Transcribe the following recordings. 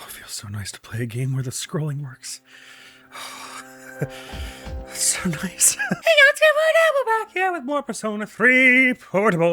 Oh, it feels so nice to play a game where the scrolling works. That's so nice. Hey, we're back here with more Persona 3 Portable.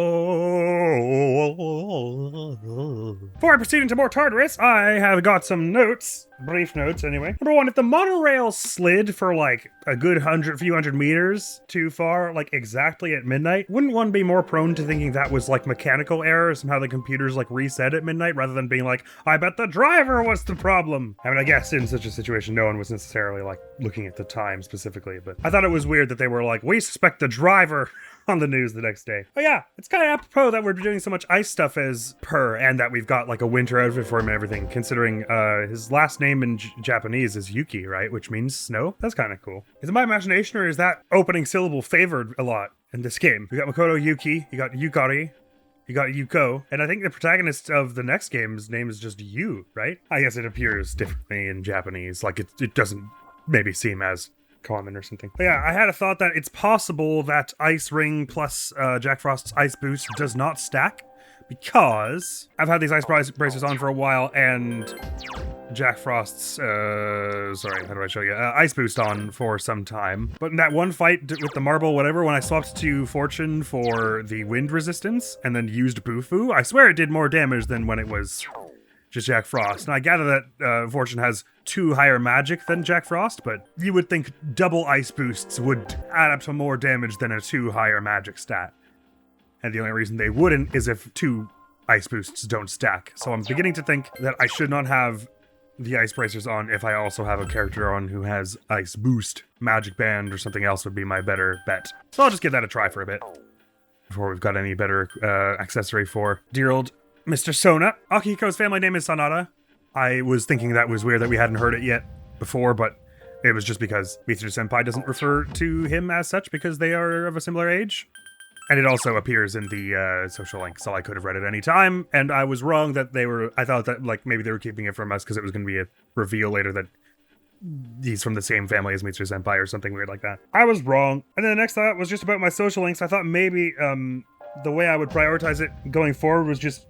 Before I proceed into more Tartarus, I have got some notes. Brief notes, anyway. Number one, if the monorail slid for like a good few hundred meters too far, like exactly at midnight, wouldn't one be more prone to thinking that was like mechanical error, somehow the computers like reset at midnight, rather than being like, I bet the driver was the problem? I mean, I guess in such a situation, no one was necessarily like looking at the time specifically, but I thought it was weird that they were like, we suspect the driver on the news the next day. Oh yeah, it's kind of apropos that we're doing so much ice stuff as per, and that we've got like a winter outfit for him and everything, considering his last name in Japanese is Yuki, right? Which means snow? That's kind of cool. Is it my imagination, or is that opening syllable favored a lot in this game? We got Makoto Yuki, you got Yukari, you got Yuko, and I think the protagonist of the next game's name is just Yu, right? I guess it appears differently in Japanese, like it doesn't maybe seem as common or something. But yeah, I had a thought that it's possible that Ice Ring plus Jack Frost's Ice Boost does not stack, because I've had these ice bracers on for a while, and Jack Frost's, sorry, how do I show you? Ice Boost on for some time. But in that one fight with the marble, whatever, when I swapped to Fortune for the wind resistance and then used Bufu, I swear it did more damage than when it was just Jack Frost. And I gather that Fortune has 2 higher magic than Jack Frost, but you would think double ice boosts would add up to more damage than a 2 higher magic stat. And the only reason they wouldn't is if 2 ice boosts don't stack. So I'm beginning to think that I should not have the ice bracers on if I also have a character on who has ice boost. Magic band or something else would be my better bet. So I'll just give that a try for a bit before we've got any better accessory for dear old Mr. Sona. Akihiko's family name is Sanada. I was thinking that was weird that we hadn't heard it yet before, but it was just because Mitsuru Senpai doesn't refer to him as such because they are of a similar age. And it also appears in the social link, so I could have read it any time, and I was wrong that I thought that like maybe they were keeping it from us because it was going to be a reveal later that he's from the same family as Mitsuru Senpai or something weird like that. I was wrong. And then the next thought was just about my social links. I thought maybe the way I would prioritize it going forward was just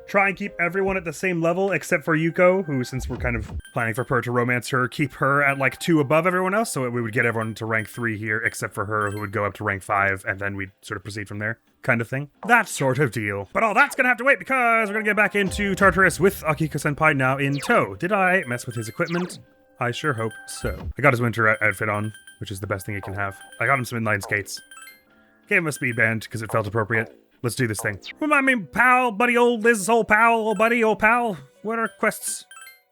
try and keep everyone at the same level except for Yuko, who, since we're kind of planning for Per to romance her, keep her at like 2 above everyone else, so we would get everyone to rank 3 here, except for her, who would go up to rank 5, and then we'd sort of proceed from there, kind of thing. That sort of deal. But all that's gonna have to wait because we're gonna get back into Tartarus with Akihiko-senpai now in tow. Did I mess with his equipment? I sure hope so. I got his winter outfit on, which is the best thing he can have. I got him some inline skates. Gave him a speed band because it felt appropriate. Let's do this thing. Remind me, pal, buddy, old Liz, old pal, old buddy, old pal. What are quests?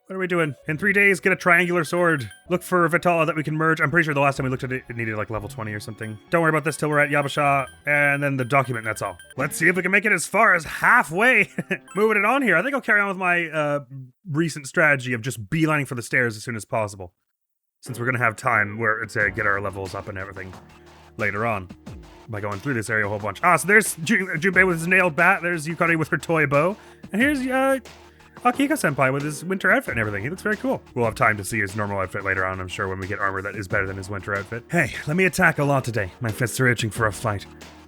What are we doing? In 3 days, get a triangular sword. Look for Vitala that we can merge. I'm pretty sure the last time we looked at it, it needed like level 20 or something. Don't worry about this till we're at Yabasha, and then the document, that's all. Let's see if we can make it as far as halfway. Moving it on here. I think I'll carry on with my recent strategy of just beelining for the stairs as soon as possible, since we're gonna have time to get our levels up and everything later on by going through this area a whole bunch. So there's Junpei with his nailed bat, there's Yukari with her toy bow, and here's Akihiko-senpai with his winter outfit and everything. He looks very cool. We'll have time to see his normal outfit later on, I'm sure, when we get armor that is better than his winter outfit. Hey, let me attack a lot today. My fists are itching for a fight.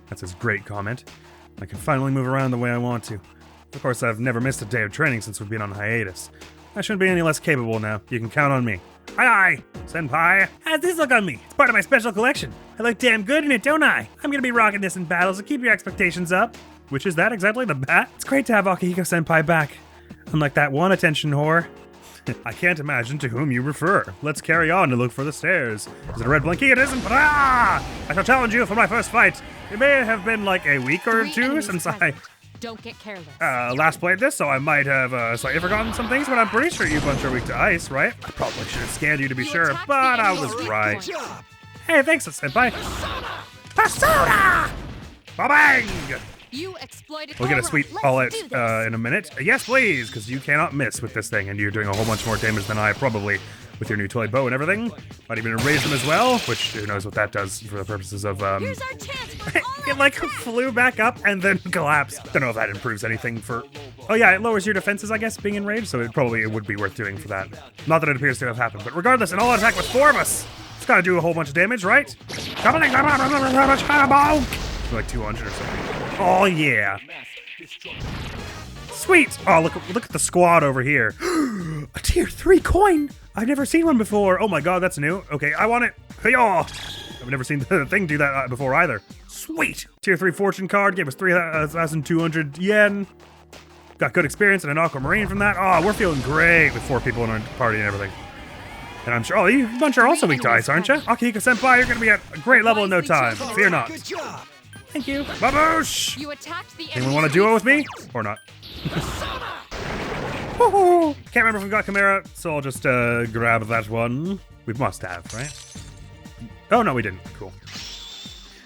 That's his great comment. I can finally move around the way I want to. Of course, I've never missed a day of training since we've been on hiatus. I shouldn't be any less capable now. You can count on me. Aye, senpai. How's this look on me? It's part of my special collection. I look damn good in it, don't I? I'm gonna be rocking this in battle, so keep your expectations up. Which is that exactly, the bat? It's great to have Akihiko-senpai back. Unlike that one attention whore. I can't imagine to whom you refer. Let's carry on to look for the stairs. Is it a red blinky? It isn't, but I shall challenge you for my first fight. It may have been like a week or 2 since I Don't get careless. Last played this, so I might have slightly forgotten some things, but I'm pretty sure you bunch are weak to ice, right? I probably should have scanned you to be sure, but I was right. Hey, thanks, senpai. Persona! Ba-bang! You exploited. We'll get a sweet all-out in a minute. Yes, please, because you cannot miss with this thing, and you're doing a whole bunch more damage than I probably with your new toy bow and everything. Might even erase them as well, which who knows what that does for the purposes of Here's our chance for it like flew back up and then collapsed. Don't know if that improves anything for. Oh yeah, it lowers your defenses, I guess, being enraged, so it would be worth doing for that. Not that it appears to have happened, but regardless, an all attack with 4 of us. It's gotta do a whole bunch of damage, right? Like 200 or something. Oh yeah. Sweet! Oh, look at the squad over here. A tier 3 coin! I've never seen one before. Oh my god, that's new. Okay, I want it. Hey-yaw! I've never seen the thing do that before either. Sweet! Tier 3 fortune card gave us 3,200 yen. Got good experience and an aquamarine from that. Oh, we're feeling great with 4 people in our party and everything. And I'm sure, oh, you bunch are also weak to ice, aren't you? Akihiko-senpai, you're gonna be at a great level in no time. Fear not. Good job. Thank you. Baboosh! You attacked the Anyone want to duo with me? Or not? Woohoo! Can't remember if we got Chimera, so I'll just grab that one. We must have, right? Oh, no, we didn't. Cool.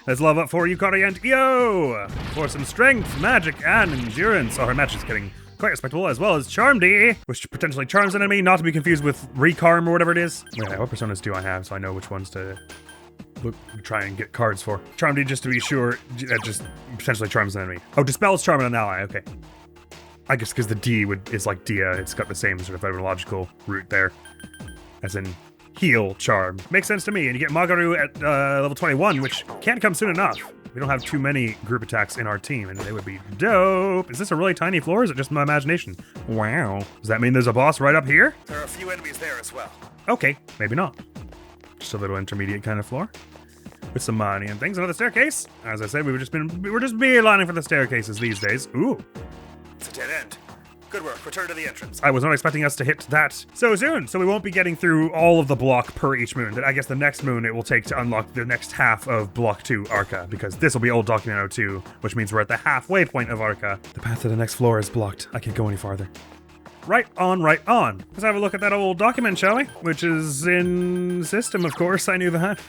Let's level up for Yukari and Io! For some strength, magic, and endurance. Oh, her magic is getting quite respectable, as well as Charm D, which potentially charms an enemy, not to be confused with Recarm or whatever it is. Wait, what personas do I have so I know which ones to try and get cards for? Charm D, just to be sure, that just potentially charms an enemy. Oh, dispels charm an ally, okay. I guess because the D is like Dia, it's got the same sort of etymological root there. As in heal charm. Makes sense to me, and you get Magaru at level 21, which can't come soon enough. We don't have too many group attacks in our team, and they would be dope. Is this a really tiny floor, or is it just my imagination? Wow. Does that mean there's a boss right up here? There are a few enemies there as well. Okay, maybe not. Just a little intermediate kind of floor. With some money and things. Another staircase. As I said, we were just beelining for the staircases these days. Ooh. It's a dead end. Good work. Return to the entrance. I was not expecting us to hit that so soon, so we won't be getting through all of the block per each moon. I guess the next moon it will take to unlock the next half of Block 2 Arca, because this will be Old Document 02, which means we're at the halfway point of Arca. The path to the next floor is blocked. I can't go any farther. Right on, right on. Let's have a look at that old document, shall we? Which is in system, of course. I knew that.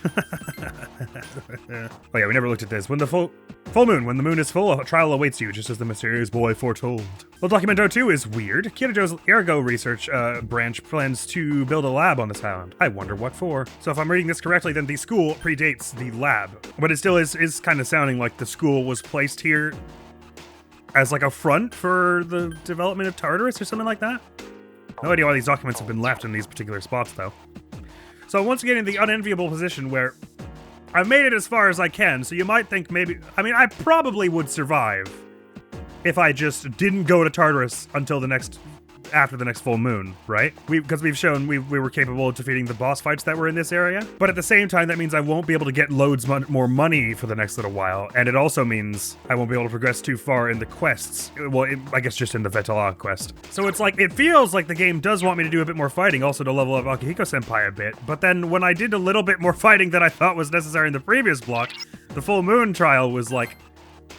Oh yeah, we never looked at this. When the full moon, when the moon is full, a trial awaits you, just as the mysterious boy foretold. Well, Document 02 is weird. Kirajo's Ergo research branch plans to build a lab on this island. I wonder what for. So if I'm reading this correctly, then the school predates the lab. But it still is kind of sounding like the school was placed here as like a front for the development of Tartarus or something like that. No idea why these documents have been left in these particular spots, though. So once again in the unenviable position where I've made it as far as I can, so you might think maybe... I mean, I probably would survive if I just didn't go to Tartarus until after the next full moon, right? Because we've shown we were capable of defeating the boss fights that were in this area. But at the same time, that means I won't be able to get loads more money for the next little while. And it also means I won't be able to progress too far in the quests. Well, I guess just in the Vetala quest. So it's like, it feels like the game does want me to do a bit more fighting, also to level up Akihiko-senpai a bit. But then when I did a little bit more fighting than I thought was necessary in the previous block, the full moon trial was like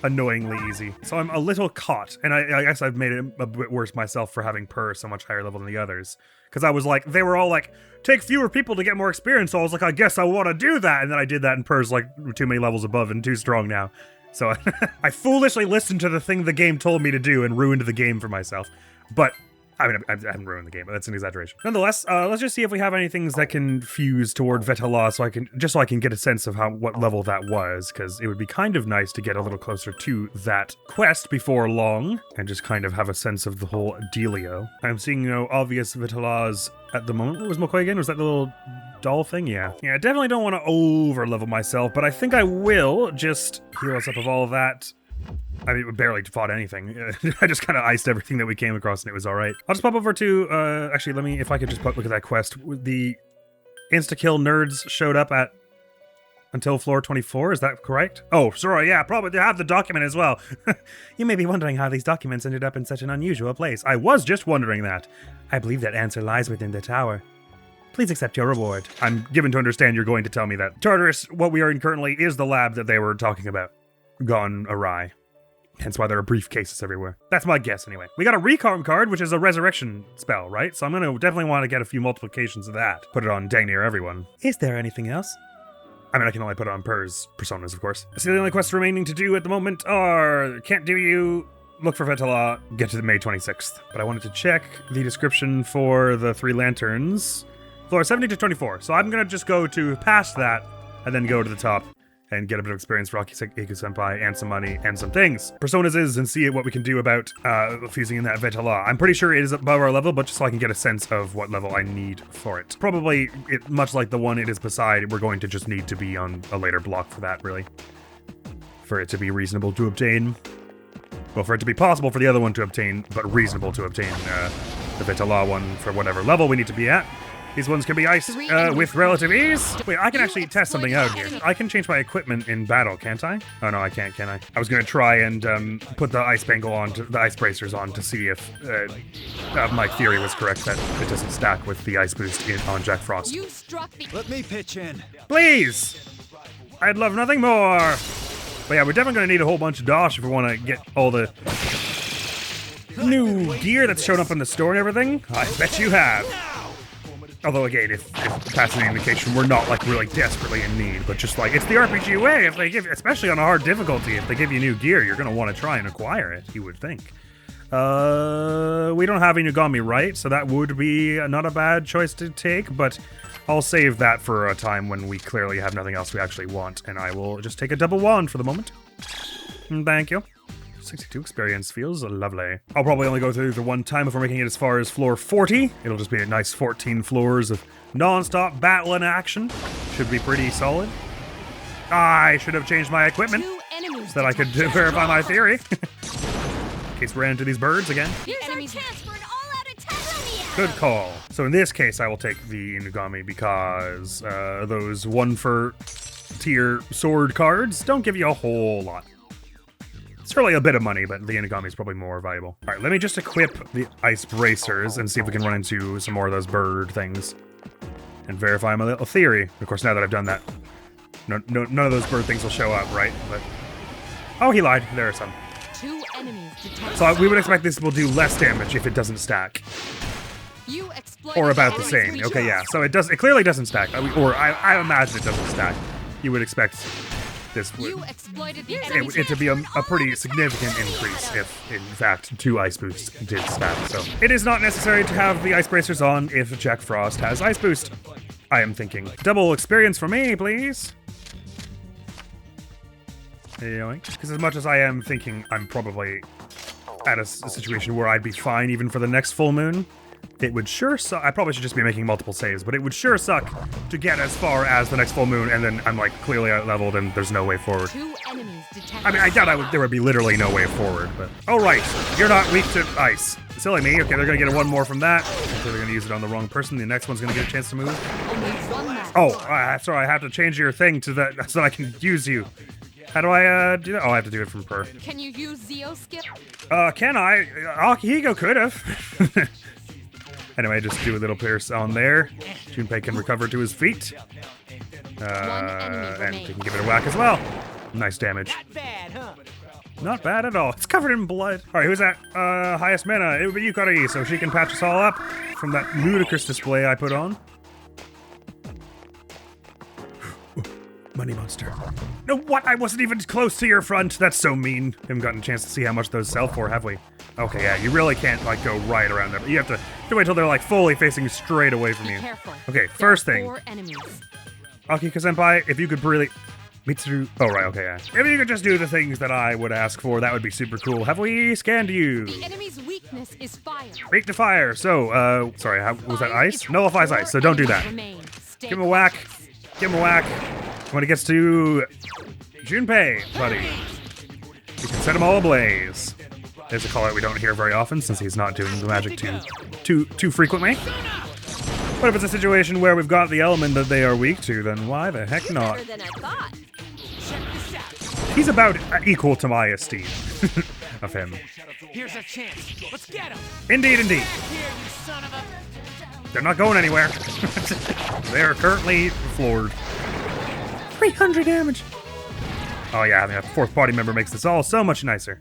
annoyingly easy. So I'm a little caught, and I guess I've made it a bit worse myself for having Per so much higher level than the others. Because I was like, they were all like, take fewer people to get more experience, so I was like, I guess I want to do that, and then I did that, and Per's like too many levels above and too strong now. So I foolishly listened to the thing the game told me to do and ruined the game for myself. But I mean, I haven't ruined the game, but that's an exaggeration. Nonetheless, let's just see if we have any things that can fuse toward Vetala, so I can get a sense of what level that was, because it would be kind of nice to get a little closer to that quest before long, and just kind of have a sense of the whole dealio. I'm seeing no obvious Vetalas at the moment. What was McCoy again? Was that the little doll thing? Yeah. Yeah, I definitely don't want to over-level myself, but I think I will just heal us up of all of that. I mean, we barely fought anything. I just kind of iced everything that we came across and it was all right. I'll just pop over to, actually, if I could just look at that quest. The insta-kill nerds showed up until floor 24, is that correct? Oh, sorry, yeah, probably they have the document as well. You may be wondering how these documents ended up in such an unusual place. I was just wondering that. I believe that answer lies within the tower. Please accept your reward. I'm given to understand you're going to tell me that Tartarus, what we are in currently, is the lab that they were talking about. Gone awry. Hence why there are briefcases everywhere. That's my guess, anyway. We got a Recarm card, which is a resurrection spell, right? So I'm going to definitely want to get a few multiplications of that. Put it on dang near everyone. Is there anything else? I mean, I can only put it on Per's personas, of course. So the only quests remaining to do at the moment are Can't Do You, Look for Vetala, get to the May 26th. But I wanted to check the description for the 3 lanterns. Floor 70 to 24. So I'm going to just go to past that and then go to the top and get a bit of experience for Akihiko-senpai and some money and some things. Personas is and see what we can do about fusing in that Vetala. I'm pretty sure it is above our level, but just so I can get a sense of what level I need for it. Probably, much like the one it is beside, we're going to just need to be on a later block for that, really. For it to be reasonable to obtain. Well, for it to be possible for the other one to obtain, but reasonable to obtain if it's a law one for whatever level we need to be at. These ones can be iced with relative ease. Wait, I can actually test something out here. I can change my equipment in battle, can't I? Oh no, I can't, can I? I was gonna try and put the ice bangle on, the ice bracers on to see if my theory was correct that it doesn't stack with the ice boost on Jack Frost. You struck the. Let me pitch in. Please! I'd love nothing more. But yeah, we're definitely gonna need a whole bunch of dosh if we want to get all the new gear that's shown up in the store and everything. I bet you have. Although again, if that's an indication, we're not like really desperately in need, but just like it's the RPG way. If they give, especially on a hard difficulty, if they give you new gear, you're gonna want to try and acquire it. You would think. We don't have Inugami, right? So that would be not a bad choice to take, but I'll save that for a time when we clearly have nothing else we actually want, and I will just take a double wand for the moment. Thank you. 62 experience feels lovely. I'll probably only go through the one time if we're making it as far as floor 40. It'll just be a nice 14 floors of non-stop battling action. Should be pretty solid. I should have changed my equipment so that I could verify my theory. In case we ran into these birds again. Here's our chance for an all-out attack. Good call. So in this case, I will take the Inugami because those 1 for tier sword cards don't give you a whole lot. It's really a bit of money, but the Inugami is probably more valuable. All right, let me just equip the ice bracers and see if we can run into some more of those bird things and verify my little theory. Of course, now that I've done that, none of those bird things will show up, right? But oh, he lied. There are some. 2 enemies detected. So we would expect this will do less damage if it doesn't stack, You or about the same. Okay, yeah. So it does. It clearly doesn't stack, I imagine it doesn't stack. You would expect this would. You exploited the It to be a pretty significant increase if, in fact, 2 ice boosts did stack. So it is not necessary to have the ice bracers on if Jack Frost has ice boost. I am thinking. Double experience for me, please. Because as much as I am thinking I'm probably at a situation where I'd be fine even for the next full moon, it would sure suck. I probably should just be making multiple saves, but it would sure suck to get as far as the next full moon and then I'm like clearly out leveled and there's no way forward. 2 enemies detected. I mean, I doubt there would be literally no way forward, but... Oh, right. You're not weak to ice. Silly me. Okay, they're gonna get 1 more from that. So they're gonna use it on the wrong person. The next one's gonna get a chance to move. Only 1 left. Oh, sorry. I have to change your thing to that so that I can use you. How do I do that? Oh, I have to do it from per. Can you use Zeo skip? Can I? Akihiko could have. Anyway, just do a little pierce on there. Junpei can recover to his feet. And he can give it a whack as well. Nice damage. Not bad, huh? Not bad at all. It's covered in blood. All right, who's that? Highest mana. It would be Yukari, so she can patch us all up from that ludicrous display I put on. Money monster. No, what? I wasn't even close to your front. That's so mean. Haven't gotten a chance to see how much those sell for, have we? Okay, yeah, you really can't, like, go right around them. You have to wait till they're, like, fully facing straight away from you. Careful. Okay, first thing. 4 enemies. Akiko-senpai, if you could really... Mitsuru... Oh, right, okay, yeah. If you could just do the things that I would ask for, that would be super cool. Have we scanned you? The enemy's weakness is fire. Weak to fire. So, sorry, was that ice? Nullifies ice, so don't do that. Give him a whack. Give him a whack. When it gets to Junpei, buddy, you can set them all ablaze. There's a call out we don't hear very often since he's not doing the magic too frequently. But if it's a situation where we've got the element that they are weak to, then why the heck not? Better than I thought. He's about equal to my esteem of him. Here's our chance. Let's get him. Indeed, indeed. Here, you son of a... They're not going anywhere. They are currently floored. 300 damage. Oh yeah, having a 4th party member makes this all so much nicer.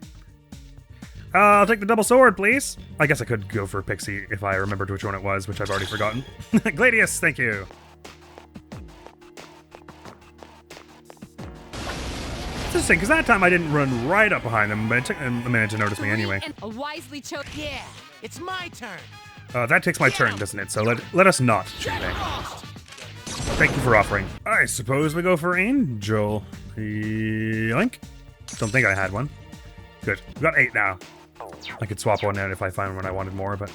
I'll take the double sword, please. I guess I could go for Pixie if I remembered which one it was, which I've already forgotten. Gladius, thank you. It's interesting, because that time I didn't run right up behind them, but it took them a minute to notice me anyway. A wisely chosen. Yeah, it's my turn. That takes my turn, doesn't it? So let us not, Junpei. Thank you for offering. I suppose we go for Angel. Link? Don't think I had one. Good. We've got 8 now. I could swap one out if I find one I wanted more, but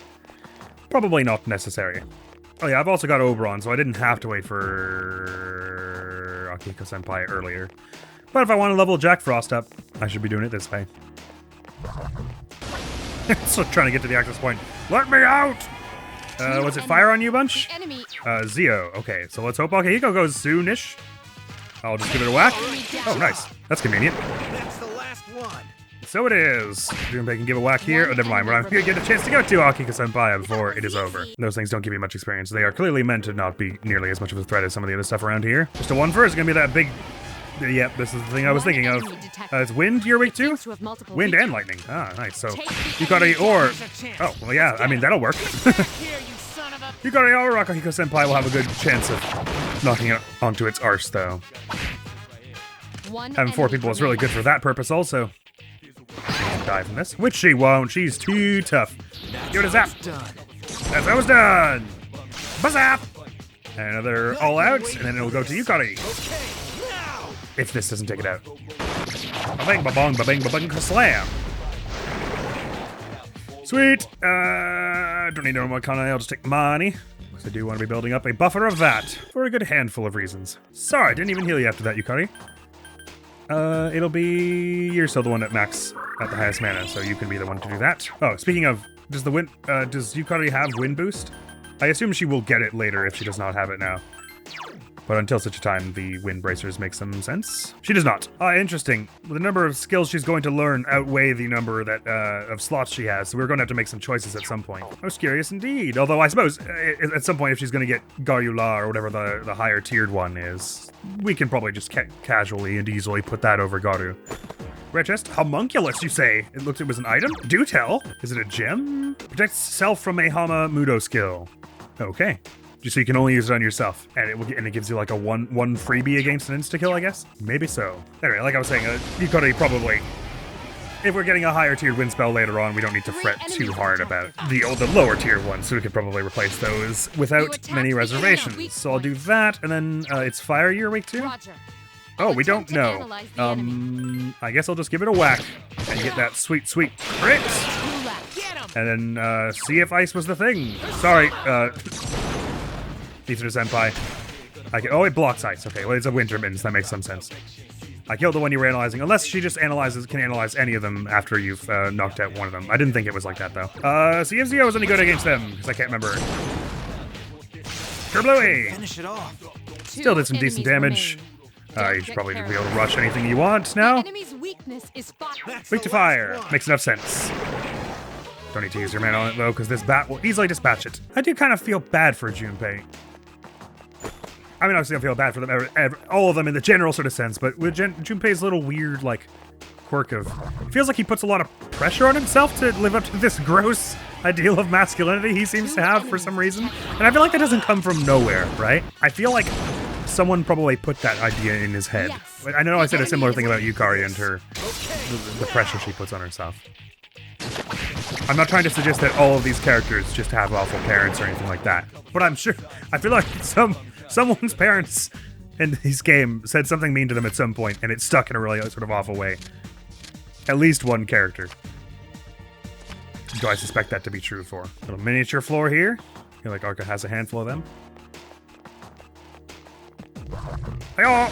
probably not necessary. Oh yeah, I've also got Oberon, so I didn't have to wait for Akiko-senpai earlier. But if I want to level Jack Frost up, I should be doing it this way. Still trying to get to the access point. Let me out! Was it fire on you, Bunch? The enemy. Zio. Okay, so let's hope Akihiko goes soonish. I'll just give it a whack. Oh, nice. That's convenient. That's the last one. So it is. Junpei can give a whack here. Oh, never mind. We're not going to get a chance to go to Akihiko-senpai before it is over. Those things don't give you much experience. They are clearly meant to not be nearly as much of a threat as some of the other stuff around here. Just a 1-1 is going to be that big... Yep, this is the thing I was thinking of. It's wind you're weak to? Wind and lightning. Ah, nice. So, Yukari or... Oh, well, yeah. I mean, that'll work. Here, you son of a... Yukari or Akihiko-senpai will have a good chance of knocking it onto its arse, though. Having 4 people is really good for that purpose, also. Die from this. Which she won't. She's too tough. Give it a zap. That's how it's done. Bazap! And another all out, and then it'll go to Yukari. If this doesn't take it out. Ba-bang, ba-bong, ba-bang, ba-bang, ka-slam. Sweet. Don't need normal economy. I'll just take money. Because I do want to be building up a buffer of that for a good handful of reasons. Sorry, didn't even heal you after that, Yukari. It'll be... You're still the one at max at the highest mana, so you can be the one to do that. Oh, speaking of, does Yukari have wind boost? I assume she will get it later if she does not have it now. But until such a time, the wind bracers make some sense. She does not. Interesting. The number of skills she's going to learn outweigh the number that of slots she has, so we're going to have to make some choices at some point. Most curious indeed. Although I suppose at some point, if she's going to get Garyula or whatever the higher tiered one is, we can probably just casually and easily put that over Garu. Red chest? Homunculus, you say? It was an item? Do tell. Is it a gem? Protects self from a Hama Mudo skill. Okay. Just so you can only use it on yourself, and it gives you like a one freebie against an insta-kill, I guess? Maybe so. Anyway, like I was saying, Yukari probably... If we're getting a higher tiered wind spell later on, we don't need to fret too hard about the lower tier ones, so we could probably replace those without many reservations. So I'll do that, and then it's fire you're weak to? Oh, we don't know. I guess I'll just give it a whack and get that sweet, sweet crit. And then see if ice was the thing. Sorry, Senpai. Oh, it blocks ice. Okay, well, it's a winter mittens. That makes some sense. I killed the one you were analyzing, unless she just can analyze any of them after you've knocked out one of them. I didn't think it was like that, though. See if Zio was any good against them, because I can't remember. Kerblooey! Finish it off. Still did some decent damage. You should probably be able to rush anything you want now. Enemy's weakness is fire. Weak to fire. Makes enough sense. Don't need to use your mana on it, though, because this bat will easily dispatch it. I do kind of feel bad for Junpei. I mean, obviously I feel bad for them, all of them in the general sort of sense, but with Junpei's little weird, like, quirk of... It feels like he puts a lot of pressure on himself to live up to this gross ideal of masculinity he seems to have for some reason. And I feel like that doesn't come from nowhere, right? I feel like someone probably put that idea in his head. Yes. I know I said a similar thing about Yukari and her... the pressure she puts on herself. I'm not trying to suggest that all of these characters just have awful parents or anything like that, but I'm sure... I feel like someone's parents in this game said something mean to them at some point, and it stuck in a really sort of awful way. At least one character. Do I suspect that to be true for? Little miniature floor here. I feel like Arca has a handful of them. Hi-yo!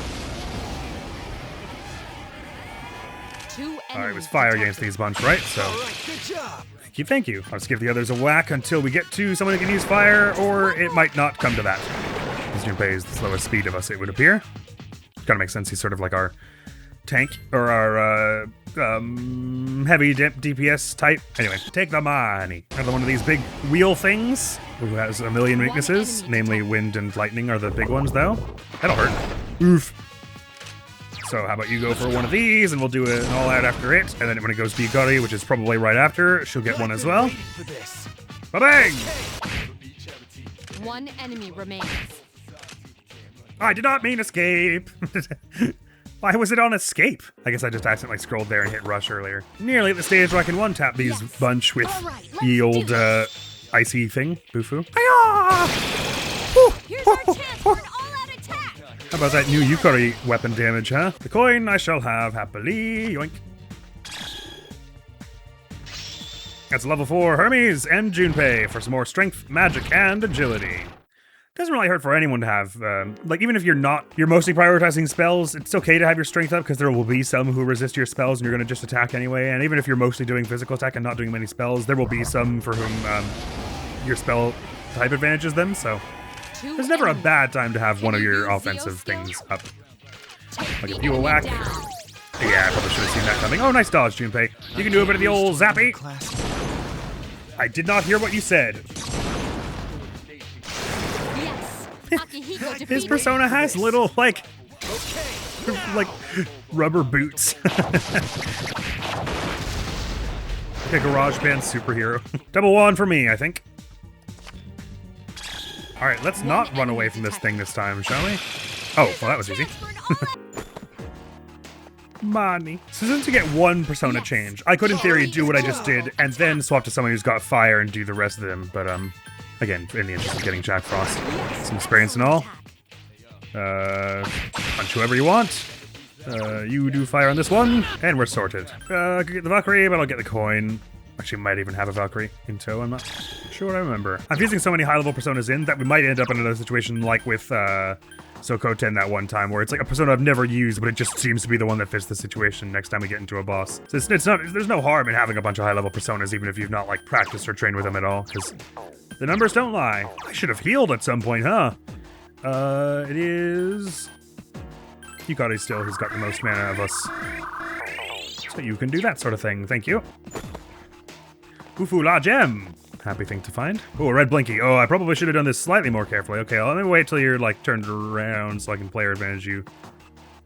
Alright, it was fire against these bunch, right? So, Good job. Thank you. I'll just give the others a whack until we get to someone who can use fire, or it might not come to that. Junpei is the slowest speed of us, it would appear. Kind of makes sense. He's sort of like our tank, or our heavy DPS type. Anyway, take the money. Another one of these big wheel things, who has a million weaknesses, namely wind and lightning are the big ones, though. That'll hurt. Oof. So how about you go for one of these, and we'll do an all-out after it, and then when it goes to Yukari, which is probably right after, she'll get one as well. Ba-bang! One enemy remains. I did not mean escape. Why was it on escape? I guess I just accidentally scrolled there and hit rush earlier. Nearly at the stage where I can one-tap these bunch with the old icy thing. Bufu. Here's our chance for an all-out attack. How about that new Yukari weapon damage, huh? The coin I shall have happily. Yoink. That's level 4 Hermes and Junpei for some more strength, magic, and agility. Doesn't really hurt for anyone to have, like, even if you're mostly prioritizing spells, it's okay to have your strength up because there will be some who resist your spells and you're going to just attack anyway. And even if you're mostly doing physical attack and not doing many spells, there will be some for whom your spell type advantages them. So there's never a bad time to have one of your offensive things up. I'll give you a whack. Yeah, I probably should have seen that coming. Oh, nice dodge, Junpei. You can do a bit of the old zappy. I did not hear what you said. His persona has little, like rubber boots. Like a garage band superhero. Double one for me, I think. All right, let's not run away from this thing this time, shall we? Oh, well, that was easy. Money. So since you get one persona change, I could in theory do what I just did and then swap to someone who's got fire and do the rest of them, but again, in the interest of getting Jack Frost some experience and all. Punch whoever you want. You do fire on this one, and we're sorted. I could get the Valkyrie, but I'll get the coin. Actually, might even have a Valkyrie in tow. I'm not sure what I remember. I'm using so many high-level personas in that we might end up in another situation like with Sokoten that one time, where it's like a persona I've never used, but it just seems to be the one that fits the situation next time we get into a boss. So it's not. There's no harm in having a bunch of high-level personas, even if you've not like practiced or trained with them at all, because the numbers don't lie. I should have healed at some point, huh? It is Yukari still who's got the most mana of us. So you can do that sort of thing. Thank you. Ufu La Gem. Happy thing to find. Oh, a red blinky. Oh, I probably should have done this slightly more carefully. Okay, let me wait till you're like turned around so I can player advantage you.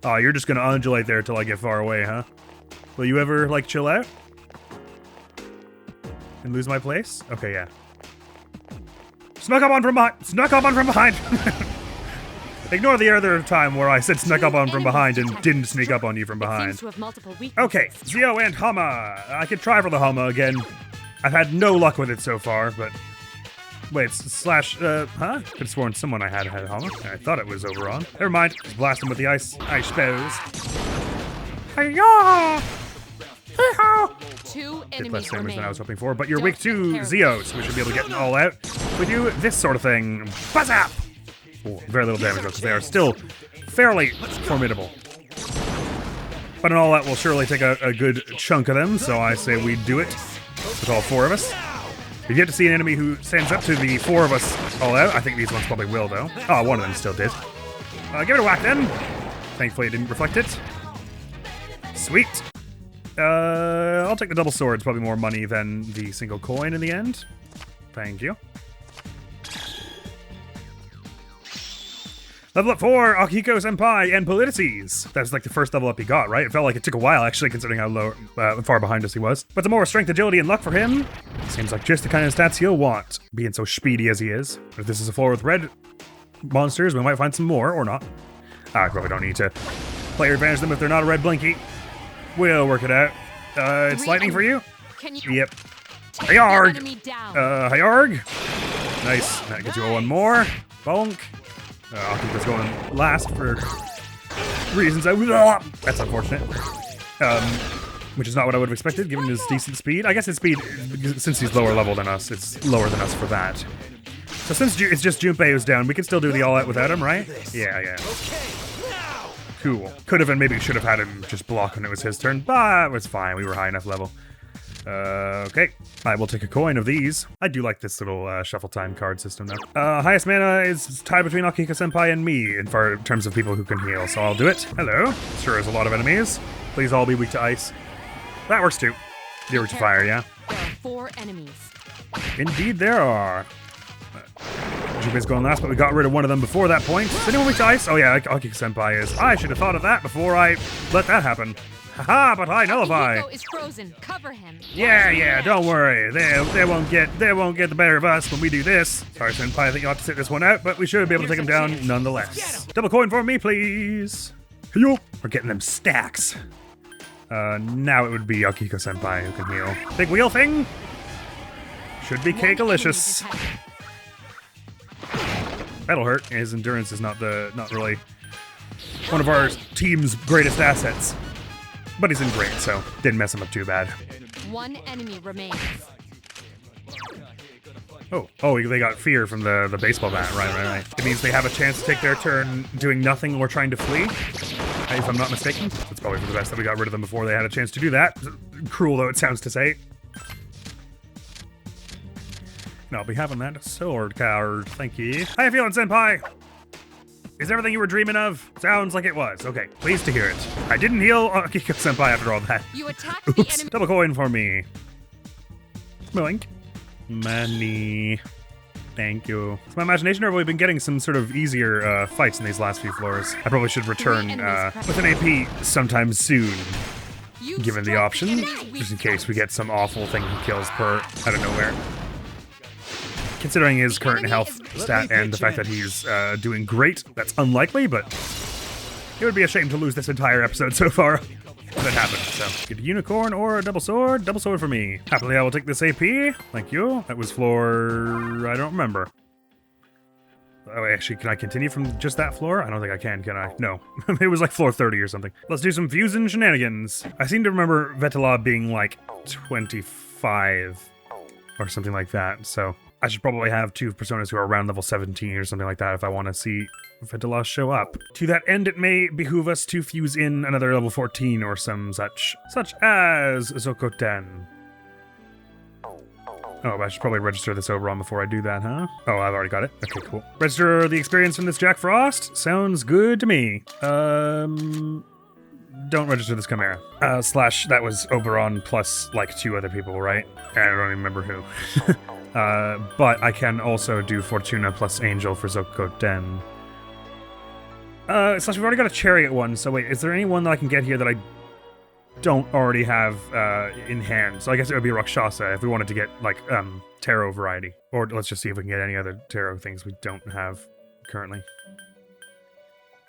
Oh, you're just gonna undulate there till I get far away, huh? Will you ever like chill out? And lose my place? Okay, yeah. Snuck up on from behind! Snuck up on from behind! Ignore the other time where I said snuck up on from behind and didn't sneak up on you from behind. Okay, Zio and Hama. I could try for the Hama again. I've had no luck with it so far, but... Wait, slash, huh? Could have sworn someone I had Hama. I thought it was over on. Never mind. Just blast him with the ice spells. Hi-ya! Hey-ho! Two Get enemies less damage remain. than I was hoping for, but you're weak to Zio, so we should be able to get an all out. We do this sort of thing. Buzz up! Oh, very little damage though, because they are still fairly formidable. But an all out will surely take a good chunk of them, so I say we do it with all four of us. We've yet to see an enemy who stands up to the four of us all out. I think these ones probably will, though. Oh, one of them still did. Give it a whack, then. Thankfully, it didn't reflect it. Sweet. I'll take the double sword. It's probably more money than the single coin in the end. Thank you. Level up 4, Akihiko Senpai and Politices. That's like the first level up he got, right? It felt like it took a while, actually, considering how low, far behind us he was. But some more strength, agility, and luck for him. Seems like just the kind of stats he'll want, being so speedy as he is. But if this is a floor with red monsters, we might find some more, or not. I probably don't need to player advantage them if they're not a red blinky. We'll work it out. It's lightning for you? Can you Yep. take Hayarg! the enemy down? Hayarg. Nice. That gets you one more. Bonk. Akihiko's going last for reasons that's unfortunate. Which is not what I would have expected, given his decent speed. I guess his speed, since he's lower level than us, it's lower than us for that. So since it's just Junpei who's down, we can still do the all-out without him, right? Yeah. Cool. Could have and maybe should have had him just block when it was his turn, but it was fine. We were high enough level. Okay. I will take a coin of these. I do like this little shuffle time card system, though. Highest mana is tied between Akihiko Senpai and me in terms of people who can heal, so I'll do it. Hello. Sure is a lot of enemies. Please all be weak to ice. That works too. You're weak to fire, yeah? There are 4 enemies. Indeed there are. Junpei's going last, but we got rid of one of them before that point. Is anyone weak to ice? Oh yeah, Akihiko Senpai is. I should have thought of that before I let that happen. Haha, but I nullify. Akihiko is frozen. Cover him. Yeah, don't worry. They won't get the better of us when we do this. Sorry, Senpai, I think you ought to sit this one out, but we should be able to take him down nonetheless. Double coin for me, please. Yo, we're getting them stacks. Now it would be Akihiko Senpai who can heal. Big wheel thing. Should be cake-alicious. That'll hurt. His endurance is not really one of our team's greatest assets. But he's in great, so didn't mess him up too bad. 1 enemy remains. Oh, they got fear from the baseball bat. Right. It means they have a chance to take their turn doing nothing or trying to flee, if I'm not mistaken. It's probably for the best that we got rid of them before they had a chance to do that. Cruel though it sounds to say. And I'll be having that sword card, thank you. How you feeling, Senpai? Is everything you were dreaming of? Sounds like it was. Okay, pleased to hear it. I didn't heal Akiko Senpai after all that. You attacked the Oops, enemy. double coin for me. Blink. Money. Thank you. It's my imagination, or have we been getting some sort of easier fights in these last few floors? I probably should return with an AP sometime soon, You given the struck option, enemy's weak just in case we get some awful thing he kills per out of nowhere. Considering his current health stat and the fact that he's doing great, that's unlikely, but it would be a shame to lose this entire episode so far. That happened, so get a unicorn or a double sword for me. Happily I will take this AP, thank you. That was floor, I don't remember. Oh, actually, can I continue from just that floor? I don't think I can I? No, it was like floor 30 or something. Let's do some fusion shenanigans. I seem to remember Vetala being like 25 or something like that, so I should probably have 2 personas who are around level 17 or something like that if I want to see Vetala show up. To that end, it may behoove us to fuse in another level 14 or some such as Zokoten. Oh, I should probably register this Oberon before I do that, huh? Oh, I've already got it. Okay, cool. Register the experience from this Jack Frost. Sounds good to me. Don't register this Chimera. Slash, that was Oberon plus like 2 other people, right? I don't even remember who. But I can also do Fortuna plus Angel for Zokoten. Slash, we've already got a Chariot one, so wait, is there anyone that I can get here that I don't already have in hand? So I guess it would be Rakshasa if we wanted to get, like, tarot variety. Or let's just see if we can get any other tarot things we don't have currently.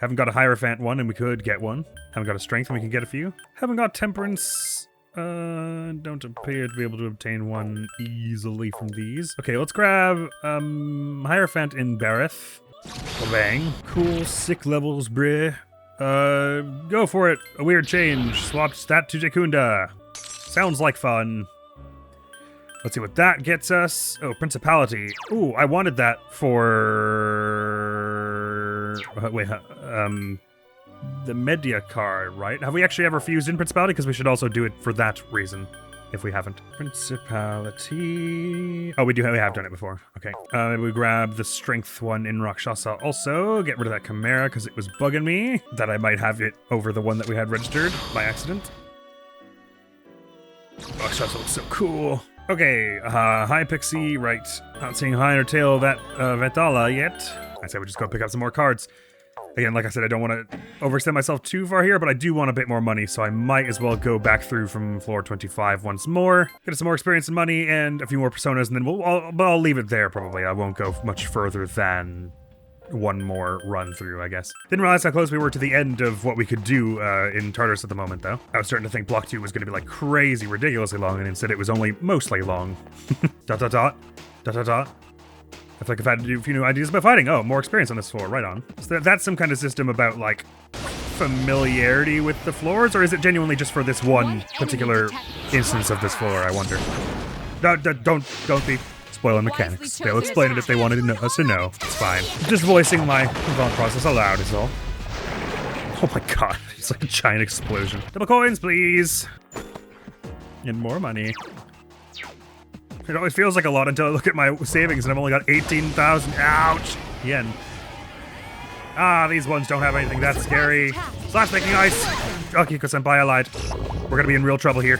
Haven't got a Hierophant one, and we could get one. Haven't got a Strength, and we can get a few. Haven't got Temperance. Don't appear to be able to obtain one easily from these. Okay, let's grab Hierophant in Bareth. Bang. Cool, sick levels, bruh. Go for it. A weird change. Swapped that to Jakunda. Sounds like fun. Let's see what that gets us. Oh, Principality. Ooh, I wanted that for... the Media card, right? Have we actually ever fused in Principality? Because we should also do it for that reason, if we haven't. Principality... Oh, we have done it before. Okay. Maybe we grab the Strength one in Rakshasa also. Get rid of that Chimera, because it was bugging me that I might have it over the one that we had registered by accident. Rakshasa looks so cool. Okay, hi Pixie, right. Not seeing high or tail that Vetala yet. I said we just go pick up some more cards. Again, like I said, I don't want to overextend myself too far here, but I do want a bit more money, so I might as well go back through from floor 25 once more, get some more experience and money, and a few more personas, and then I'll leave it there probably. I won't go much further than one more run through, I guess. Didn't realize how close we were to the end of what we could do in Tartarus at the moment, though. I was starting to think Block 2 was going to be like crazy, ridiculously long, and instead it was only mostly long. Dot dot dot. Dot dot dot. I feel like I've had to do a few new ideas about fighting. Oh, more experience on this floor, right on. So that's some kind of system about, like, familiarity with the floors, or is it genuinely just for this one particular instance of this floor, I wonder? Don't be spoiling mechanics. They'll explain it if they wanted us to know. It's fine. Just voicing my thought process aloud is all. Oh my god, it's like a giant explosion. Double coins, please. And more money. It always feels like a lot until I look at my savings and I've only got 18,000. Ouch! Yen. Ah, these ones don't have anything that scary. Slash making ice! Akiko Senpai, I lied. We're gonna be in real trouble here.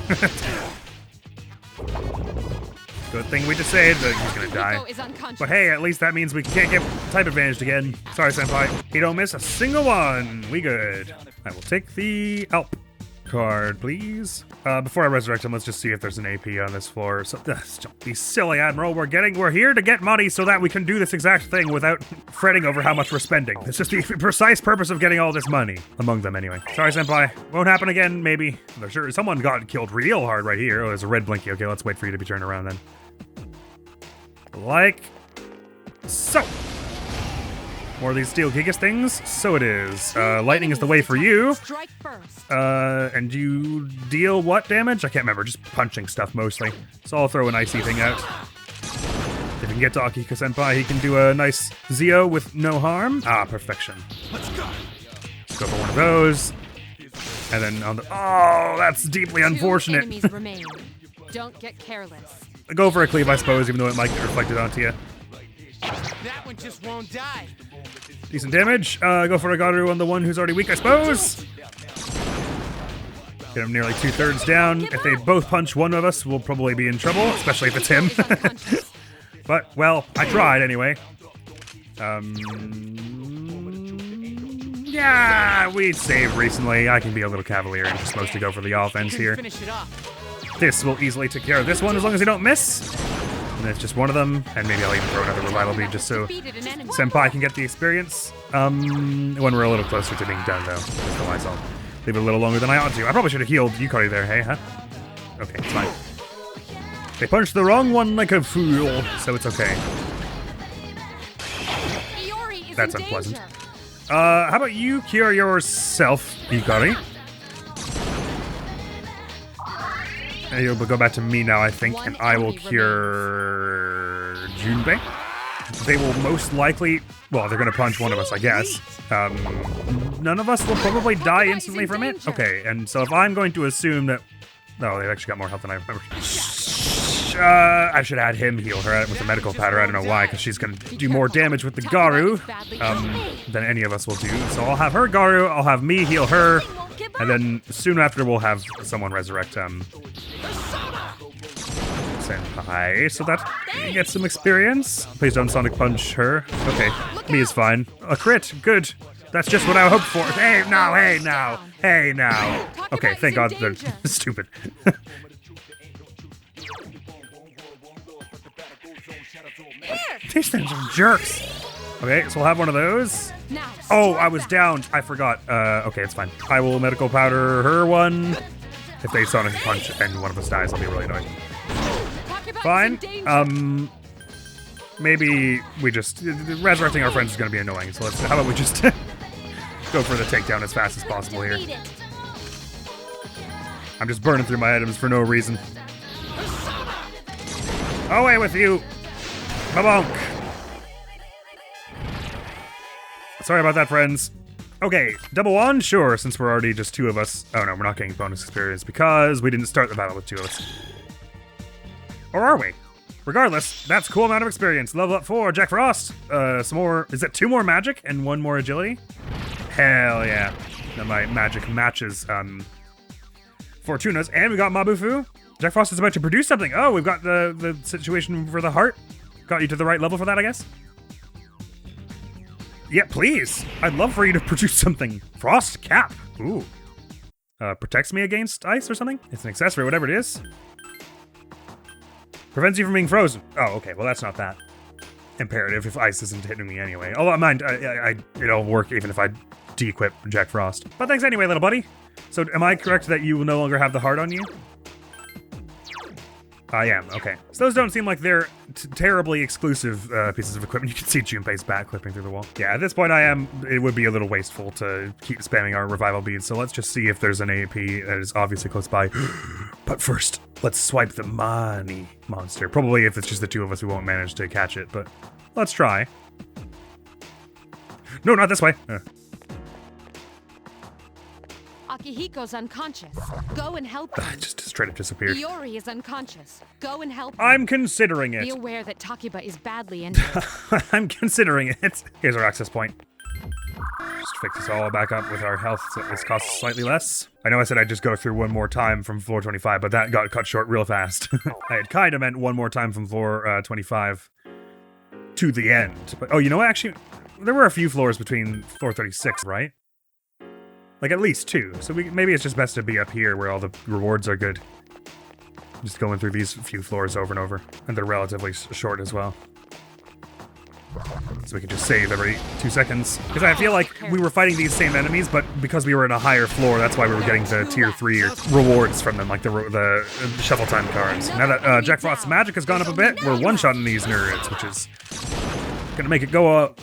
Good thing we just saved that he's gonna die. But hey, at least that means we can't get type advantage again. Sorry, Senpai. He don't miss a single one. We good. I will take the Alp card, please. Before I resurrect him, let's just see if there's an AP on this floor. So, don't be silly, Admiral. We're here to get money so that we can do this exact thing without fretting over how much we're spending. It's just the precise purpose of getting all this money. Among them, anyway. Sorry, Senpai. Won't happen again, maybe. I'm sure someone got killed real hard right here. Oh, there's a red blinky. Okay, let's wait for you to be turned around then. Like so. More of these Steel Gigas things? So it is. Lightning is the way for you. And you deal what damage? I can't remember. Just punching stuff mostly. So I'll throw an icy thing out. If you can get to Akiko-senpai, he can do a nice Zio with no harm. Ah, perfection. Let's go. Let's go for one of those. And then on the... Oh, that's deeply unfortunate. 2 enemies remain. Don't get careless. Go for a cleave, I suppose, even though it might get reflected onto you. That one just won't die. Decent damage. Go for a Garu on the one who's already weak, I suppose. Get him nearly 2/3 down. If they both punch one of us, we'll probably be in trouble, especially if it's him. But, well, I tried anyway. Yeah, we saved recently. I can be a little cavalier and just mostly go for the offense here. Finish it off. This will easily take care of this one as long as they don't miss. And it's just one of them, and maybe I'll even throw another revival bead just so Senpai can get the experience. When we're a little closer to being done, though. Otherwise, I'll leave it a little longer than I ought to. I probably should have healed Yukari there, hey, huh? Okay, it's fine. They punched the wrong one like a fool, so it's okay. That's unpleasant. How about you cure yourself, Yukari? And you'll go back to me now, I think, and I will cure Junpei. They will most likely... Well, they're going to punch one of us, I guess. None of us will probably die instantly from it. Okay, and so if I'm going to assume that... No, they've actually got more health than I remember. I should add him, heal her with the medical powder. I don't know why, because she's going to do more damage with the Garu than any of us will do. So I'll have her Garu, I'll have me heal her, and then soon after we'll have someone resurrect Senpai, so that you get some experience. Please don't Sonic Punch her. Okay, me is fine. A crit, good. That's just what I hoped for. Hey, now, hey, now, hey, now. Okay, thank God they're stupid. These things are jerks. Okay, so we'll have one of those. Oh, I was down. I forgot. Okay, it's fine. I will medical powder her one. If they Sonic Punch and one of us dies, I'll be really annoyed. Fine. Maybe we just... Resurrecting our friends is going to be annoying, so how about we just go for the takedown as fast as possible here. I'm just burning through my items for no reason. Away with you! Ba-bonk! Sorry about that, friends. Okay, double one? Sure, since we're already just two of us. Oh no, we're not getting bonus experience because we didn't start the battle with two of us. Or are we? Regardless, that's a cool amount of experience. Level up 4, Jack Frost. Some more, is that 2 more magic and 1 more agility? Hell yeah. Now my magic matches Fortuna's, and we got Mabufu. Jack Frost is about to produce something. Oh, we've got the situation for the heart. Got you to the right level for that, I guess? Yeah, please. I'd love for you to produce something. Frost Cap. Ooh. Protects me against ice or something? It's an accessory, whatever it is. Prevents you from being frozen. Oh, okay. Well, that's not that imperative if ice isn't hitting me anyway. Although, mind, it'll work even if I de-equip Jack Frost. But thanks anyway, little buddy. So, am I correct that you will no longer have the heart on you? I am, okay. So those don't seem like they're terribly exclusive pieces of equipment. You can see Junpei's back clipping through the wall. Yeah, at this point it would be a little wasteful to keep spamming our revival beads, so let's just see if there's an AP that is obviously close by. But first, let's swipe the money monster. Probably if it's just the two of us, we won't manage to catch it, but let's try. No, not this way. Akihiko's unconscious. Go and help him. It just straight up disappeared. Iori is unconscious. Go and help him. I'm considering it. Be aware that Takiba is badly injured. I'm considering it. Here's our access point. Just fix this all back up with our health so this costs slightly less. I know I said I'd just go through one more time from floor 25, but that got cut short real fast. I had kind of meant one more time from floor 25 to the end. But, oh, you know what? Actually, there were a few floors between floor 36, right? Like at least 2. So maybe it's just best to be up here where all the rewards are good. Just going through these few floors over and over. And they're relatively short as well. So we can just save every 2 seconds. Because I feel like we were fighting these same enemies, but because we were in a higher floor, that's why we were getting the tier 3 rewards from them, like the shuffle time cards. Now that Jack Frost's magic has gone up a bit, we're one-shotting these nerds, which is gonna make it go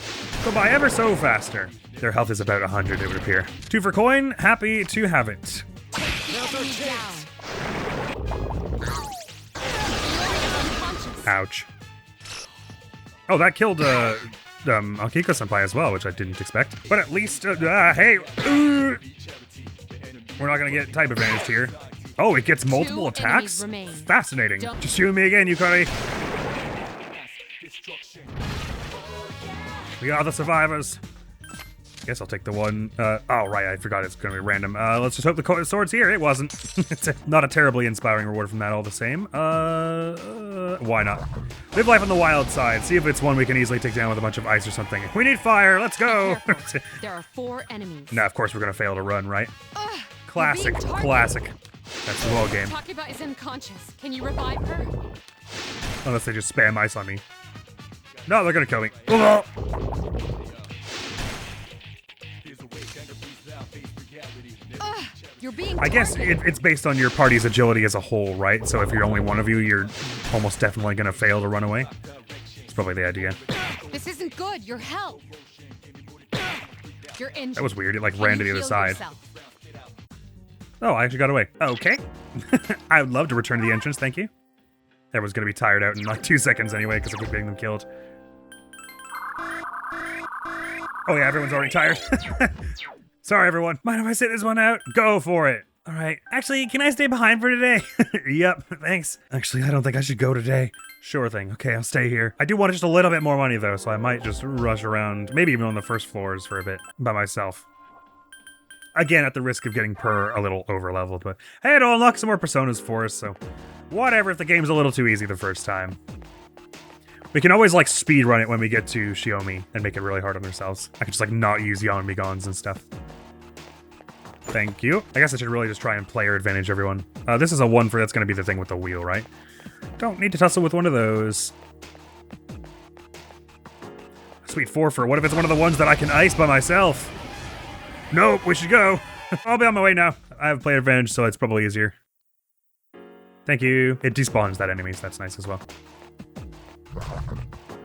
by ever so faster. Their health is about 100, it would appear. 2 for coin, happy to have it. Ouch. Oh, that killed Akiko-senpai as well, which I didn't expect. But at least, hey, we're not gonna get type advantage here. Oh, it gets multiple attacks? Fascinating. Just you and me again, Yukari. We are the survivors. Guess I'll take the one. Oh, right, I forgot it's gonna be random. Let's just hope the sword's here. It wasn't. It's not a terribly inspiring reward from that all the same. Why not? Live life on the wild side. See if it's one we can easily take down with a bunch of ice or something. We need fire. Let's go. There are 4 enemies. Nah, of course we're gonna fail to run, right? Ugh, Classic, classic. That's the whole game. Takiba is unconscious. Can you revive her? Unless they just spam ice on me. No, they're gonna kill me. Ugh. You're being I guess it's based on your party's agility as a whole, right? So if you're only one of you, you're almost definitely gonna fail to run away. It's probably the idea. This isn't good. Your health. You're injured. That was weird. It like Can ran you to the other heal side. yourself? Oh, I actually got away. Okay. I would love to return to the entrance, thank you. Everyone's gonna be tired out in like 2 seconds anyway, because I keep getting them killed. Oh yeah, everyone's already tired. Sorry, everyone. Mind if I sit this one out? Go for it. All right. Actually, can I stay behind for today? Yep, thanks. Actually, I don't think I should go today. Sure thing. Okay, I'll stay here. I do want just a little bit more money, though, so I might just rush around, maybe even on the first floors for a bit by myself. Again, at the risk of getting a little over-leveled, but hey, it'll unlock some more personas for us, so whatever if the game's a little too easy the first time. We can always, like, speed run it when we get to Shiomi and make it really hard on ourselves. I can just, like, not use Yanmigans and stuff. Thank you. I guess I should really just try and player advantage everyone. This is a 1 for that's going to be the thing with the wheel, right? Don't need to tussle with one of those. Sweet 4 for what if it's one of the ones that I can ice by myself? Nope, we should go. I'll be on my way now. I have player advantage, so it's probably easier. Thank you. It despawns that enemy, so that's nice as well.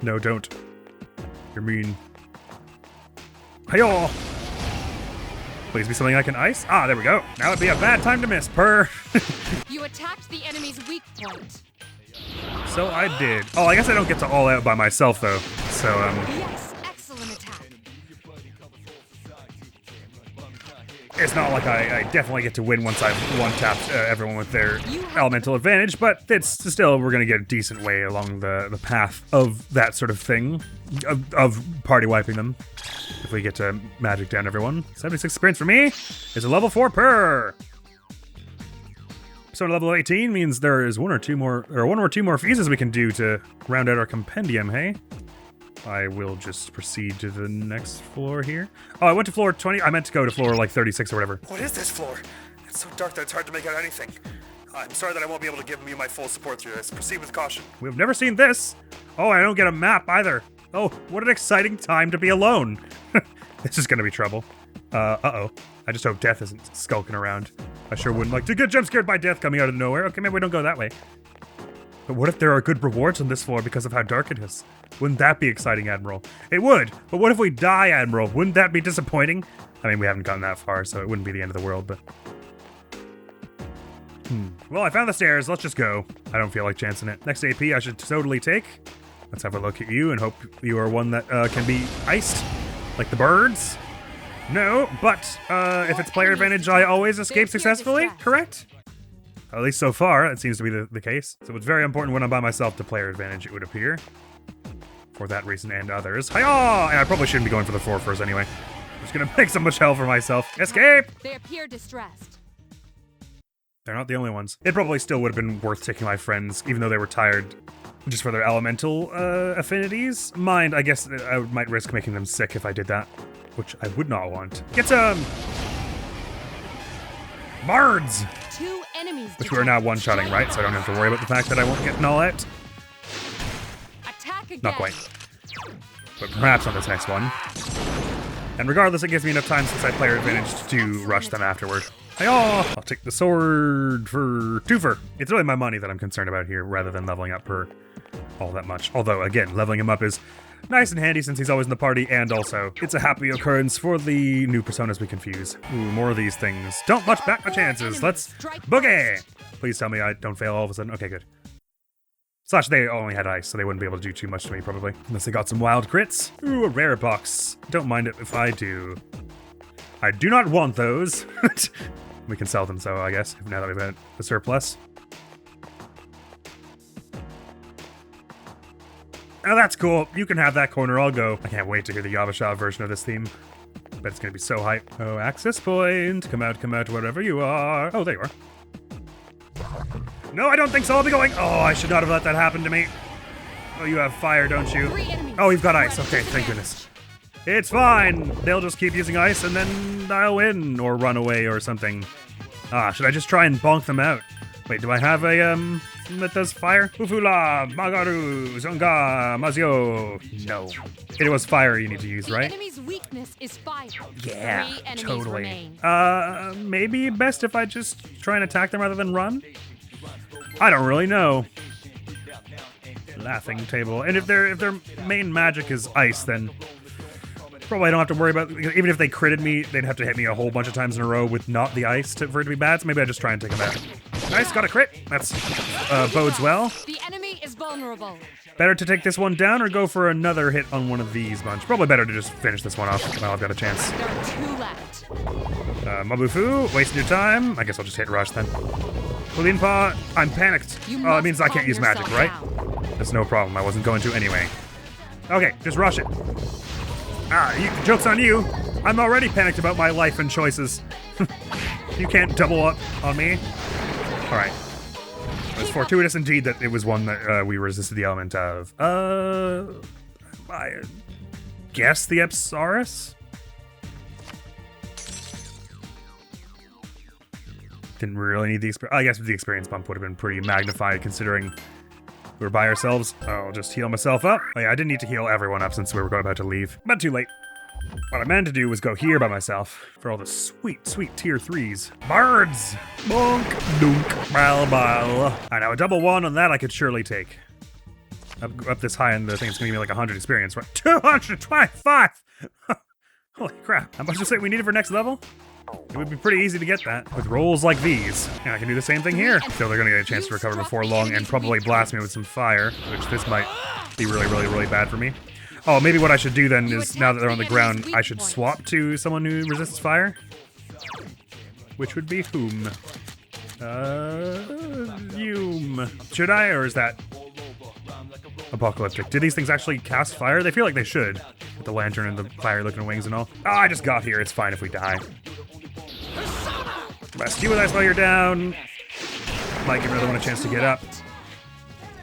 No, don't. You're mean. Hi-yo! Please be something I can ice? Ah, there we go. Now it'd be a bad time to miss. Purr. You attacked the enemy's weak point. So I did. Oh, I guess I don't get to all out by myself, though. So, Yes, excellent attack. it's not like I definitely get to win once I've one-tapped everyone with their elemental advantage, but it's still, we're going to get a decent way along the path of that sort of thing, of party wiping them, if we get to magic down everyone. 76 experience for me is a level 4 per. So level 18 means there is one or two more phases we can do to round out our compendium, hey? I will just proceed to the next floor here. Oh, I went to floor 20. I meant to go to floor like 36 or whatever. What is this floor? It's so dark that it's hard to make out anything. I'm sorry that I won't be able to give you my full support through this. Proceed with caution. We've never seen this. Oh, I don't get a map either. Oh, what an exciting time to be alone. This is gonna be trouble. Uh-oh. I just hope Death isn't skulking around. I sure wouldn't like to get jump scared by Death coming out of nowhere. Okay, maybe we don't go that way. But what if there are good rewards on this floor because of how dark it is? Wouldn't that be exciting, Admiral? It would, but what if we die, Admiral? Wouldn't that be disappointing? I mean, we haven't gotten that far, so it wouldn't be the end of the world, but... Well, I found the stairs. Let's just go. I don't feel like chancing it. Next AP I should totally take. Let's have a look at you and hope you are one that can be iced, like the birds. No, but if it's player advantage, I always escape successfully, correct? At least so far, that seems to be the case. So it's very important when I'm by myself to player advantage, it would appear. For that reason and others. Hi-yah! And I probably shouldn't be going for the 4 anyway. I'm just gonna make so much hell for myself. Escape! They appear distressed. They're not the only ones. It probably still would have been worth taking my friends, even though they were tired, just for their elemental affinities. Mind, I guess I might risk making them sick if I did that, which I would not want. Get some! Bards! 2 enemies. Which we're now one-shotting, right? So I don't have to worry about the fact that I won't get an all out. Attack again. Not quite. But perhaps on this next one. And regardless, it gives me enough time since I player advantage to rush them afterward. Hi-yah! I'll take the sword for 2 It's really my money that I'm concerned about here, rather than leveling up per all that much. Although, again, leveling him up is nice and handy since he's always in the party, and also, it's a happy occurrence for the new personas we confuse. Ooh, more of these things. Don't much back my chances. Let's boogie! Please tell me I don't fail all of a sudden. Okay, good. Slash, they only had ice, so they wouldn't be able to do too much to me, probably. Unless they got some wild crits. Ooh, a rare box. Don't mind it if I do. I do not want those. We can sell them, so I guess, now that we've got a surplus. Oh, that's cool. You can have that corner. I'll go. I can't wait to hear the Yabasha version of this theme. Bet it's gonna be so hype. Oh, access point. Come out, wherever you are. Oh, there you are. No, I don't think so. I'll be going. Oh, I should not have let that happen to me. Oh, you have fire, don't you? Oh, you've got ice. Okay, thank goodness. It's fine. They'll just keep using ice and then I'll win or run away or something. Ah, should I just try and bonk them out? Wait, do I have a, that does fire? Ufula, Magaru, Zonga, Mazio. No. It was fire you need to use, right? The enemy's weakness is fire. Yeah, 3 enemies totally. remain. Maybe best if I just try and attack them rather than run? I don't really know. Laughing table. And if their main magic is ice, then probably I don't have to worry about, even if they critted me, they'd have to hit me a whole bunch of times in a row with not the ice for it to be bad, so maybe I just try and take them out. Nice, got a crit. That's bodes well. The enemy is vulnerable. Better to take this one down or go for another hit on one of these bunch? Probably better to just finish this one off while I've got a chance. There are 2 left. Mabufu, wasting your time. I guess I'll just hit rush then. Pulinpa, I'm panicked. Oh, it means I can't use magic, right? That's no problem. I wasn't going to anyway. Okay, just rush it. Joke's on you. I'm already panicked about my life and choices. You can't double up on me. All right. It's fortuitous indeed that it was one that we resisted the element of. I guess the Epsaurus? Didn't really need the experience. I guess the experience bump would have been pretty magnified considering we were by ourselves. I'll just heal myself up. Oh yeah, I didn't need to heal everyone up since we were about to leave. But too late. What I meant to do was go here by myself for all the sweet, sweet tier 3s. Birds! Bonk, dunk, bal, bal. I know, a double 1 on that I could surely take. Up this high and the thing is going to give me like 100 experience, right? 225! Holy crap. How much is it we needed for next level? It would be pretty easy to get that with rolls like these. And I can do the same thing here. So they're going to get a chance to recover before long and probably blast me with some fire, which this might be really, really, really bad for me. Oh, maybe what I should do then is, now that they're on the ground, I should swap to someone who resists fire. Which would be whom? Hume. Should I, or is that apocalyptic? Do these things actually cast fire? They feel like they should, with the lantern and the fire-looking wings and all. Oh, I just got here. It's fine if we die. Rescue with ice while you're down. Might give another one a chance to get up.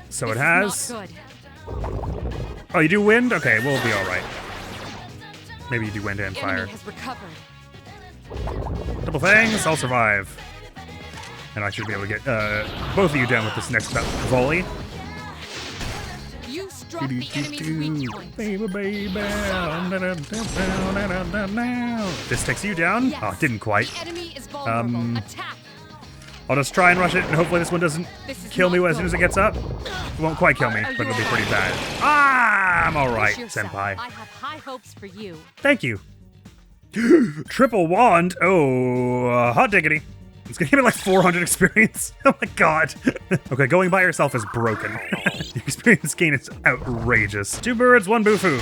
So it has. Oh, you do wind? Okay, we'll be all right. Maybe you do wind and fire. Double fangs, I'll survive. And I should be able to get both of you down with this next volley. You struck the enemy's weak point. This takes you down? Yes. Oh, it didn't quite. The enemy is vulnerable. Attack. I'll just try and rush it, and hopefully this one doesn't kill me as soon as it gets up. It won't quite kill me, but it'll be pretty bad. Ah, I'm all right, senpai. I have high hopes for you. Thank you. Triple wand. Oh, hot diggity. It's gonna give me like 400 experience. Oh my god. Okay, going by yourself is broken. The experience gain is outrageous. 2 birds, 1 bufu.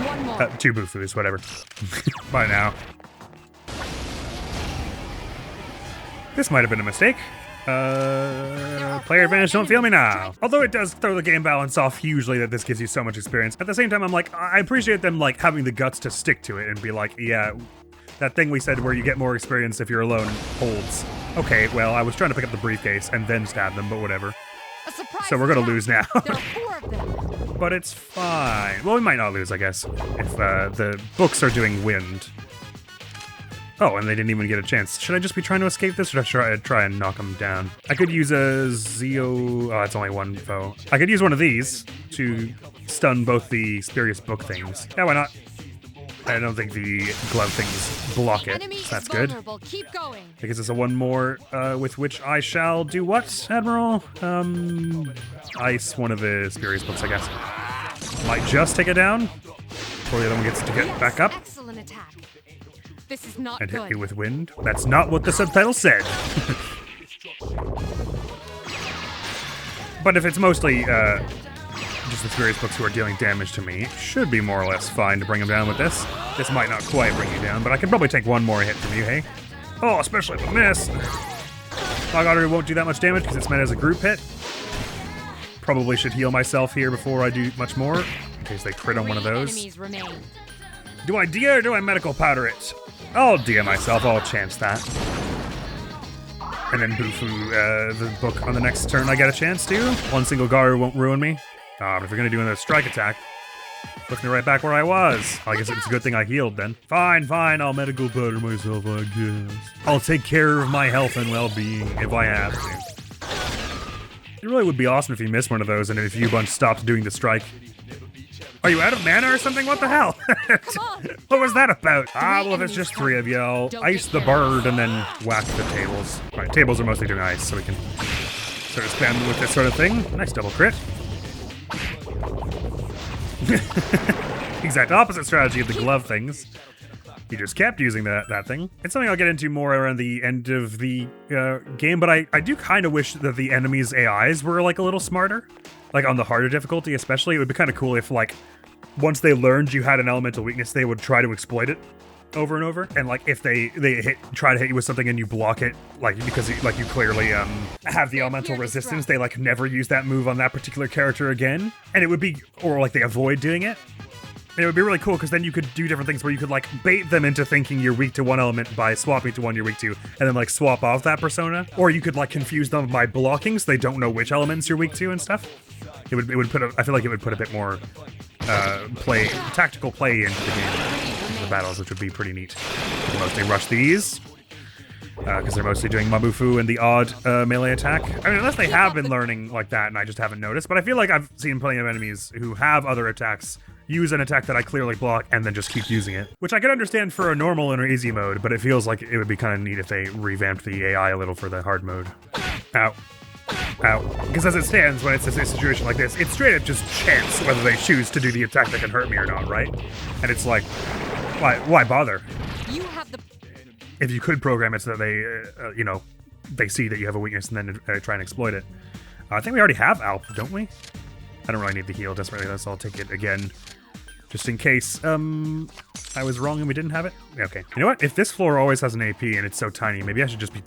1 more. 2 bufus, whatever. Bye now. This might have been a mistake. Player advantage, don't feel me now. Although it does throw the game balance off hugely that this gives you so much experience. At the same time, I'm like, I appreciate them like having the guts to stick to it and be like, yeah, that thing we said where you get more experience if you're alone holds. Okay, well, I was trying to pick up the briefcase and then stab them, but whatever. So we're gonna lose now. There are 4 of them. But it's fine. Well, we might not lose, I guess, if the books are doing wind. Oh, and they didn't even get a chance. Should I just be trying to escape this, or should I try and knock them down? I could use a Zeo... Oh, that's only 1 foe. I could use one of these to stun both the spurious book things. Yeah, why not? I don't think the glove things block it. That's good. Keep going. I guess it's a 1 more with which I shall do what, Admiral? Ice one of the spurious books, I guess. Might just take it down before the other one gets to get back up. Excellent attack. This is not And good. hit me with wind. That's not what the subtitle said. But if it's mostly just the Furious books who are dealing damage to me, it should be more or less fine to bring them down with this. This might not quite bring you down, but I can probably take one more hit from you, hey? Oh, especially if I miss. Fog Otter won't do that much damage because it's meant as a group hit. Probably should heal myself here before I do much more, in case they crit on one of those. Enemies remain. Do I dia or do I medical powder it? I'll dia myself, I'll chance that. And then Bufu the book on the next turn I get a chance to. One single Garu won't ruin me. But if you're gonna do another strike attack, puts me right back where I was. I guess it's a good thing I healed then. Fine, I'll medical powder myself, I guess. I'll take care of my health and well-being if I have to. It really would be awesome if you missed one of those and if you bunch stopped doing the strike. Are you out of mana or something? What the hell? What was that about? Well, if it's just 3 of you, I'll ice the bird and then whack the tables. Alright, tables are mostly doing ice, so we can sort of spam with this sort of thing. Nice double crit. Exact opposite strategy of the glove things. He just kept using that thing. It's something I'll get into more around the end of the game, but I do kind of wish that the enemies' AIs were like a little smarter. Like on the harder difficulty especially. It would be kind of cool if like once they learned you had an elemental weakness, they would try to exploit it over and over. And like if they try to hit you with something and you block it, like because you clearly have the elemental resistance, they like never use that move on that particular character again. And it would be, or like they avoid doing it. And it would be really cool because then you could do different things where you could like bait them into thinking you're weak to one element by swapping to one you're weak to, and then like swap off that persona. Or you could like confuse them by blocking so they don't know which elements you're weak to and stuff. It would put I feel like it would put a bit more tactical play into the game, into the battles, which would be pretty neat. You can mostly rush these because they're mostly doing Mabufu and the odd melee attack. I mean, unless they have been learning like that and I just haven't noticed. But I feel like I've seen plenty of enemies who have other attacks use an attack that I clearly block and then just keep using it. Which I could understand for a normal and easy mode, but it feels like it would be kind of neat if they revamped the AI a little for the hard mode. Ow. Ow. Because as it stands, when it's a situation like this, it's straight up just chance whether they choose to do the attack that can hurt me or not, right? And it's like, why bother? You have the... If you could program it so that they, they see that you have a weakness and then try and exploit it. I think we already have Alp, don't we? I don't really need the heal desperately, so I'll take it again. Just in case I was wrong and we didn't have it. Okay. You know what? If this floor always has an AP and it's so tiny, maybe I should just be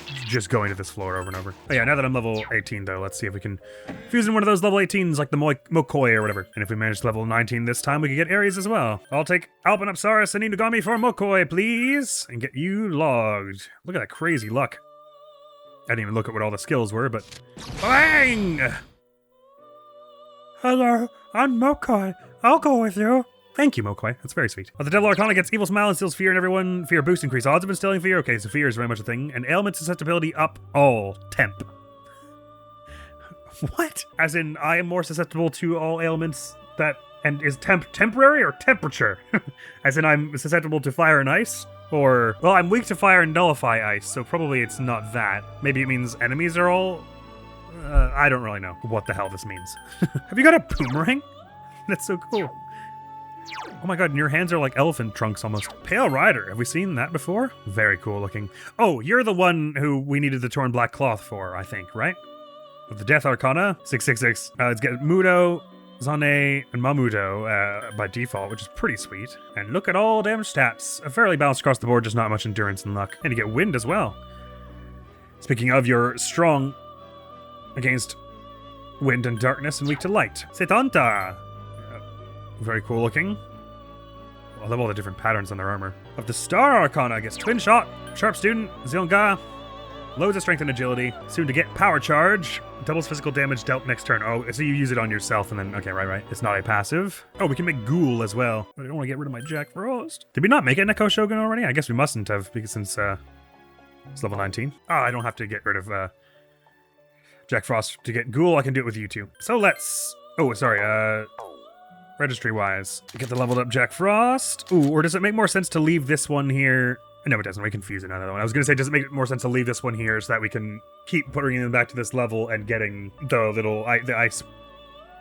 going to this floor over and over. Oh yeah, now that I'm level 18 though, let's see if we can fuse in one of those level 18s like the Mokoi or whatever. And if we manage to level 19 this time, we can get Ares as well. I'll take Alpanopsaurus and Inugami for Mokoi, please, and get you logged. Look at that crazy luck. I didn't even look at what all the skills were, but... Bang! Hello, I'm Mokoi. I'll go with you. Thank you, Mokoi. That's very sweet. The Devil Arcana gets Evil Smile, instills fear in everyone. Fear boost, increase odds of instilling fear. Okay, so fear is very much a thing. And ailment susceptibility up all. Temp. What? As in, I am more susceptible to all ailments that... And is temporary or temperature? As in, I'm susceptible to fire and ice? Or... Well, I'm weak to fire and nullify ice, so probably it's not that. Maybe it means enemies are all... I don't really know what the hell this means. Have you got a boomerang? That's so cool. Oh my god, and your hands are like elephant trunks almost. Pale Rider, have we seen that before? Very cool looking. Oh, you're the one who we needed the torn black cloth for, I think, right? With the Death Arcana, 666. It's got Mudo, Zane, and Mamudo by default, which is pretty sweet. And look at all them stats. Fairly balanced across the board, just not much endurance and luck. And you get wind as well. Speaking of, you're strong against wind and darkness and weak to light. Setanta! Very cool looking. I love all the different patterns on their armor. Of the Star Arcana gets Twin Shot, Sharp Student, Zilga, loads of strength and agility, soon to get Power Charge, doubles physical damage dealt next turn. Oh, so you use it on yourself and then, okay, right. It's not a passive. Oh, we can make Ghoul as well. I don't want to get rid of my Jack Frost. Did we not make it Neko Shogun already? I guess we mustn't have, because since it's level 19. I don't have to get rid of Jack Frost to get Ghoul. I can do it with you two. So let's... Oh, sorry, registry-wise, get the leveled up Jack Frost. Ooh, or does it make more sense to leave this one here? No, it doesn't. We confuse another one. I was going to say, does it make more sense to leave this one here so that we can keep putting them back to this level and getting the little the ice,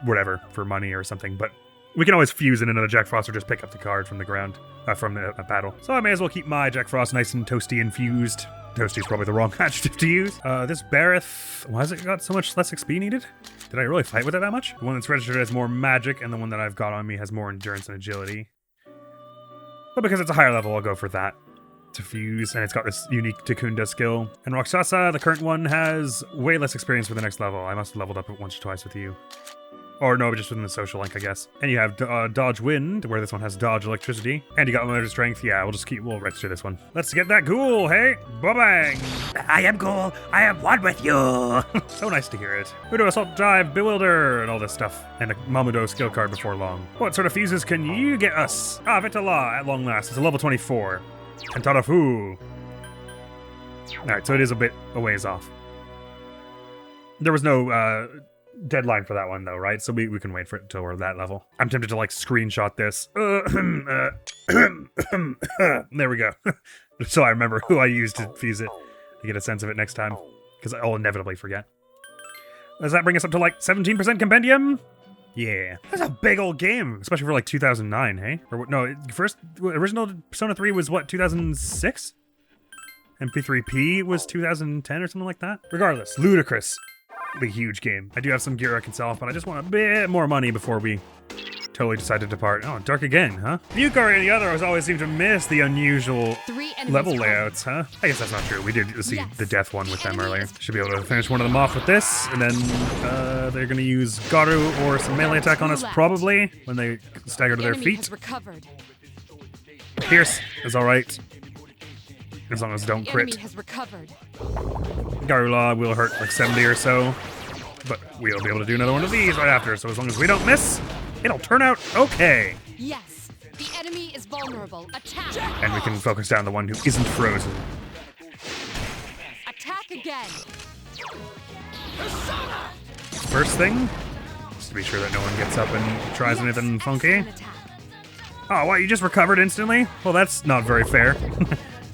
whatever, for money or something? But We can always fuse in another Jack Frost or just pick up the card from the ground, from the battle. So I may as well keep my Jack Frost nice and toasty infused. Toasty is probably the wrong adjective to use. This Bareth, why has it got so much less XP needed? Did I really fight with it that much? The one that's registered has more magic, and the one that I've got on me has more endurance and agility. But because it's a higher level, I'll go for that to fuse, and it's got this unique Takunda skill. And Roxasa, the current one, has way less experience for the next level. I must have leveled up once or twice with you. Or no, just within the social link, I guess. And you have Dodge Wind, where this one has Dodge Electricity. And you got Motor Strength. Yeah, we'll register this one. Let's get that ghoul, hey? Ba-bang! I am ghoul. I am one with you. So nice to hear it. Udo Assault Dive, Bewilder, and all this stuff. And a Mamudo skill card before long. What sort of fuses can you get us? Ah, Vitala, at long last. It's a level 24. Tentarafu. Alright, so it is a bit a ways off. There was no, deadline for that one though, right? So we can wait for it until we're that level. I'm tempted to like screenshot this. There we go. So I remember who I used to fuse it to get a sense of it next time, because I'll inevitably forget. Does that bring us up to like 17% compendium? Yeah. That's a big old game, especially for like 2009, hey? Or no, original Persona 3 was what, 2006? MP3P was 2010 or something like that? Regardless, ludicrous. Big, huge game. I do have some gear I can sell off, but I just want a bit more money before we totally decide to depart. Oh, dark again, huh? Yukari and the others always seem to miss the unusual level layouts, huh? I guess that's not true. We did see the death one with them earlier. Should be able to finish one of them off with this, and then they're gonna use Garu or some melee attack on us, probably, when they stagger to their feet. Pierce is alright. As long as don't crit. Garula will hurt like 70 or so, but we'll be able to do another one of these right after, so as long as we don't miss, it'll turn out okay. Yes, the enemy is vulnerable. Attack! And we can focus down the one who isn't frozen. Attack again! First thing, just to be sure that no one gets up and tries anything funky. Oh, what, you just recovered instantly? Well, that's not very fair.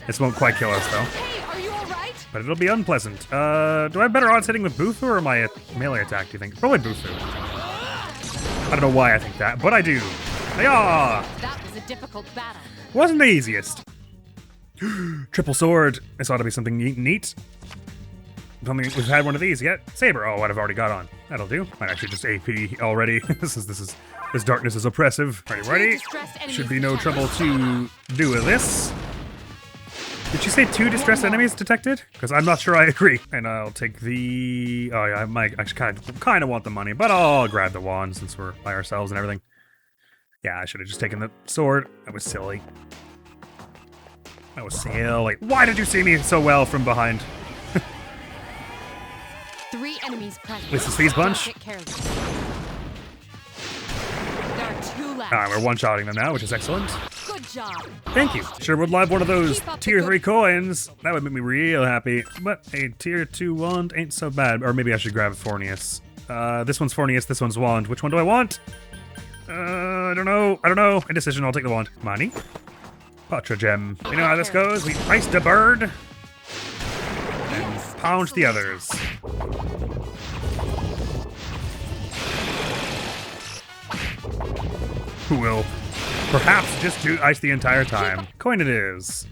This won't quite kill us, though. Hey, are you alright? But it'll be unpleasant. Do I have better odds hitting with Bufu or my melee attack, do you think? Probably Bufu. I don't know why I think that, but I do. Hiya! That was a difficult battle. Wasn't the easiest. Triple sword. This ought to be something neat. I don't think we've had one of these yet. Saber. Oh, what I've already got on. That'll do. Might actually just AP already. This darkness is oppressive. Ready? Should be no trouble to do with this. Did she say 2 distressed enemies detected? Because I'm not sure I agree. And I'll take the... Oh yeah, I might actually kind of want the money, but I'll grab the wand since we're by ourselves and everything. Yeah, I should have just taken the sword. That was silly. That was silly. Why did you see me so well from behind? 3 enemies present. This is these bunch. Take care of this. There are 2 left. Alright, we're one-shotting them now, which is excellent. Good job. Thank you. Sure would love one of those tier 3 coins. That would make me real happy. But a tier 2 wand ain't so bad. Or maybe I should grab Fornius. This one's Fornius, this one's wand. Which one do I want? I don't know. Indecision, I'll take the wand. Money. Patra gem. You know how this goes? We ice the bird. And pound the others. Who will perhaps just do ice the entire time. Coin it is.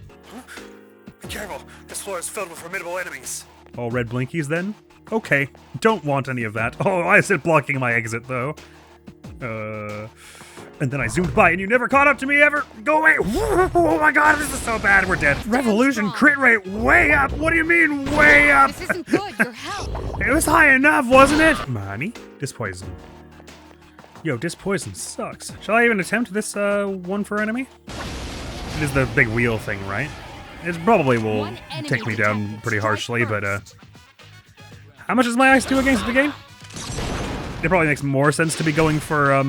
Be careful. This floor is filled with formidable enemies. All red blinkies then? Okay. Don't want any of that. Oh, I said blocking my exit though. And then I zoomed by and you never caught up to me ever. Go away. Oh my god, this is so bad. We're dead. Revolution crit rate way up. What do you mean way up? This isn't good. Your health. It was high enough, wasn't it? Money? Dispoison. Yo, dispoison sucks. Shall I even attempt this one for enemy? It is the big wheel thing, right? It probably will take me down pretty harshly, but how much does my ice do against the game? It probably makes more sense to be going for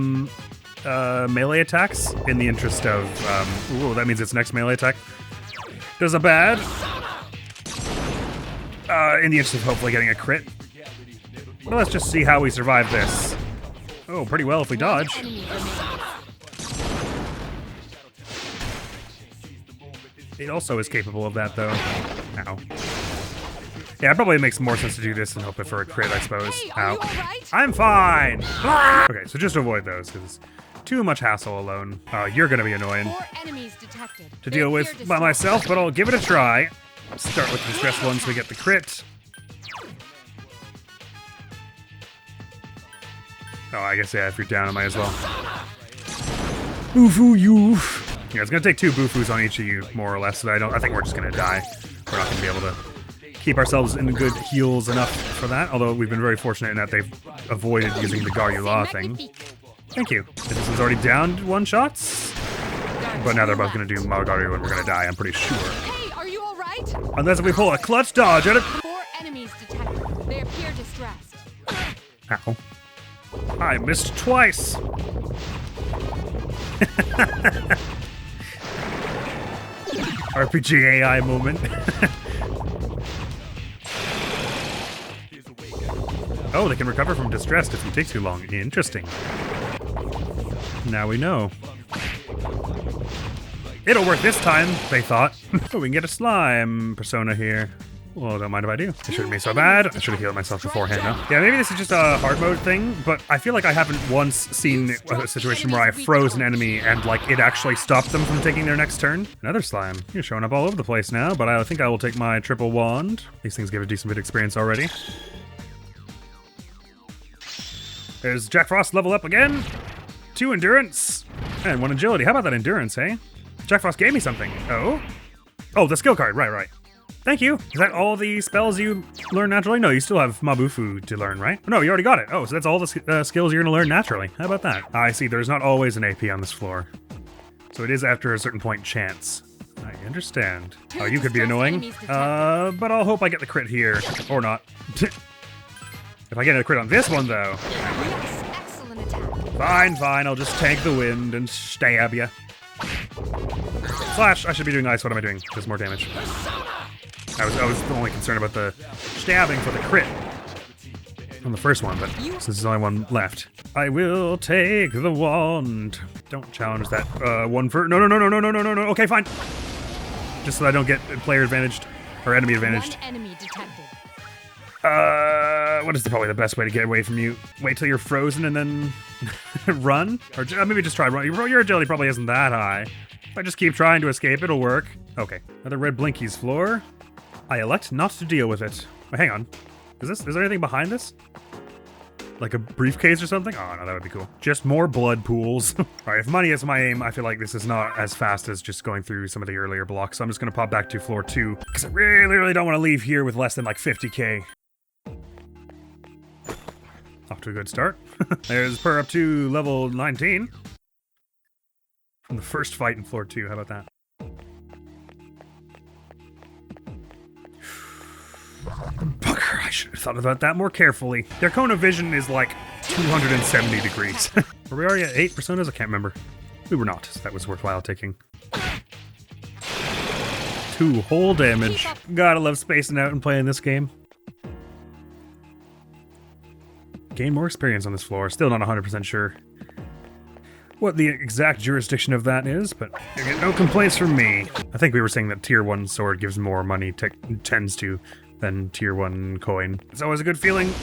melee attacks in the interest of ooh, that means its next melee attack does a bad. In the interest of hopefully getting a crit. Well, let's just see how we survive this. Oh, pretty well if we dodge. It also is capable of that, though. Ow. Yeah, it probably makes more sense to do this and hope for a crit, I suppose. Hey, are you all right? I'm fine! Ah! Okay, so just avoid those, because too much hassle alone. Oh, you're gonna be annoying 4 enemies detected. to deal with by myself, but I'll give it a try. Start with the distress one so we get the crit. Oh, I guess, yeah, if you're down, I might as well. Boofoo you. Yeah, it's gonna take 2 boofus on each of you, more or less, so I think we're just gonna die. We're not gonna be able to keep ourselves in good heals enough for that, although we've been very fortunate in that they've avoided using the Garula thing. Thank you. This is already downed 1 shots, but now they're both gonna do Magaru and we're gonna die, I'm pretty sure. Hey, are you alright? Unless we pull a clutch dodge out of— 4 enemies detected. They appear distressed. Ow. I missed twice. RPG AI moment. Oh, they can recover from distressed if you take too long. Interesting. Now we know. It'll work this time, they thought. Oh, we can get a slime persona here. Well, don't mind if I do. It shouldn't be so bad. I should have healed myself beforehand, though. Yeah, maybe this is just a hard mode thing, but I feel like I haven't once seen a situation where I froze an enemy and, like, it actually stopped them from taking their next turn. Another slime. You're showing up all over the place now, but I think I will take my triple wand. These things give a decent bit of experience already. There's Jack Frost level up again. 2 endurance and 1 agility. How about that endurance, hey? Jack Frost gave me something. Oh? Oh, the skill card. Right. Thank you. Is that all the spells you learn naturally? No, you still have Mabufu to learn, right? No, you already got it. Oh, so that's all the skills you're going to learn naturally. How about that? I see. There's not always an AP on this floor. So it is after a certain point chance. I understand. Oh, you could be annoying. But I'll hope I get the crit here. Or not. If I get a crit on this one, though. Yes, excellent attack. Fine. I'll just tank the wind and stab ya. Slash, I should be doing ice. What am I doing? Does more damage. I was only concerned about the stabbing for the crit on the first one, but since there's only 1 left. I will take the wand. Don't challenge that one for— No. Okay, fine. Just so I don't get player advantaged or enemy advantaged. 1 enemy detected. What is probably the best way to get away from you? Wait till you're frozen and then run? Or maybe just try run. Your agility probably isn't that high. If I just keep trying to escape, it'll work. Okay, another red Blinkies floor. I elect not to deal with it. Wait, hang on. Is there anything behind this? Like a briefcase or something? Oh, no, that would be cool. Just more blood pools. Alright, if money is my aim, I feel like this is not as fast as just going through some of the earlier blocks, so I'm just gonna pop back to floor 2, because I really don't want to leave here with less than like 50k. Off to a good start. There's Per up to level 19. From the first fight in floor 2, how about that? Bugger, I should have thought about that more carefully. Their cone of vision is like 270 degrees. Were we already at 8 personas? I can't remember. We were not, so that was worthwhile taking. 2 whole damage. Gotta love spacing out and playing this game. Gain more experience on this floor. Still not 100% sure what the exact jurisdiction of that is, but you get no complaints from me. I think we were saying that tier 1 sword gives more money, tends to, than tier 1 coin. It's always a good feeling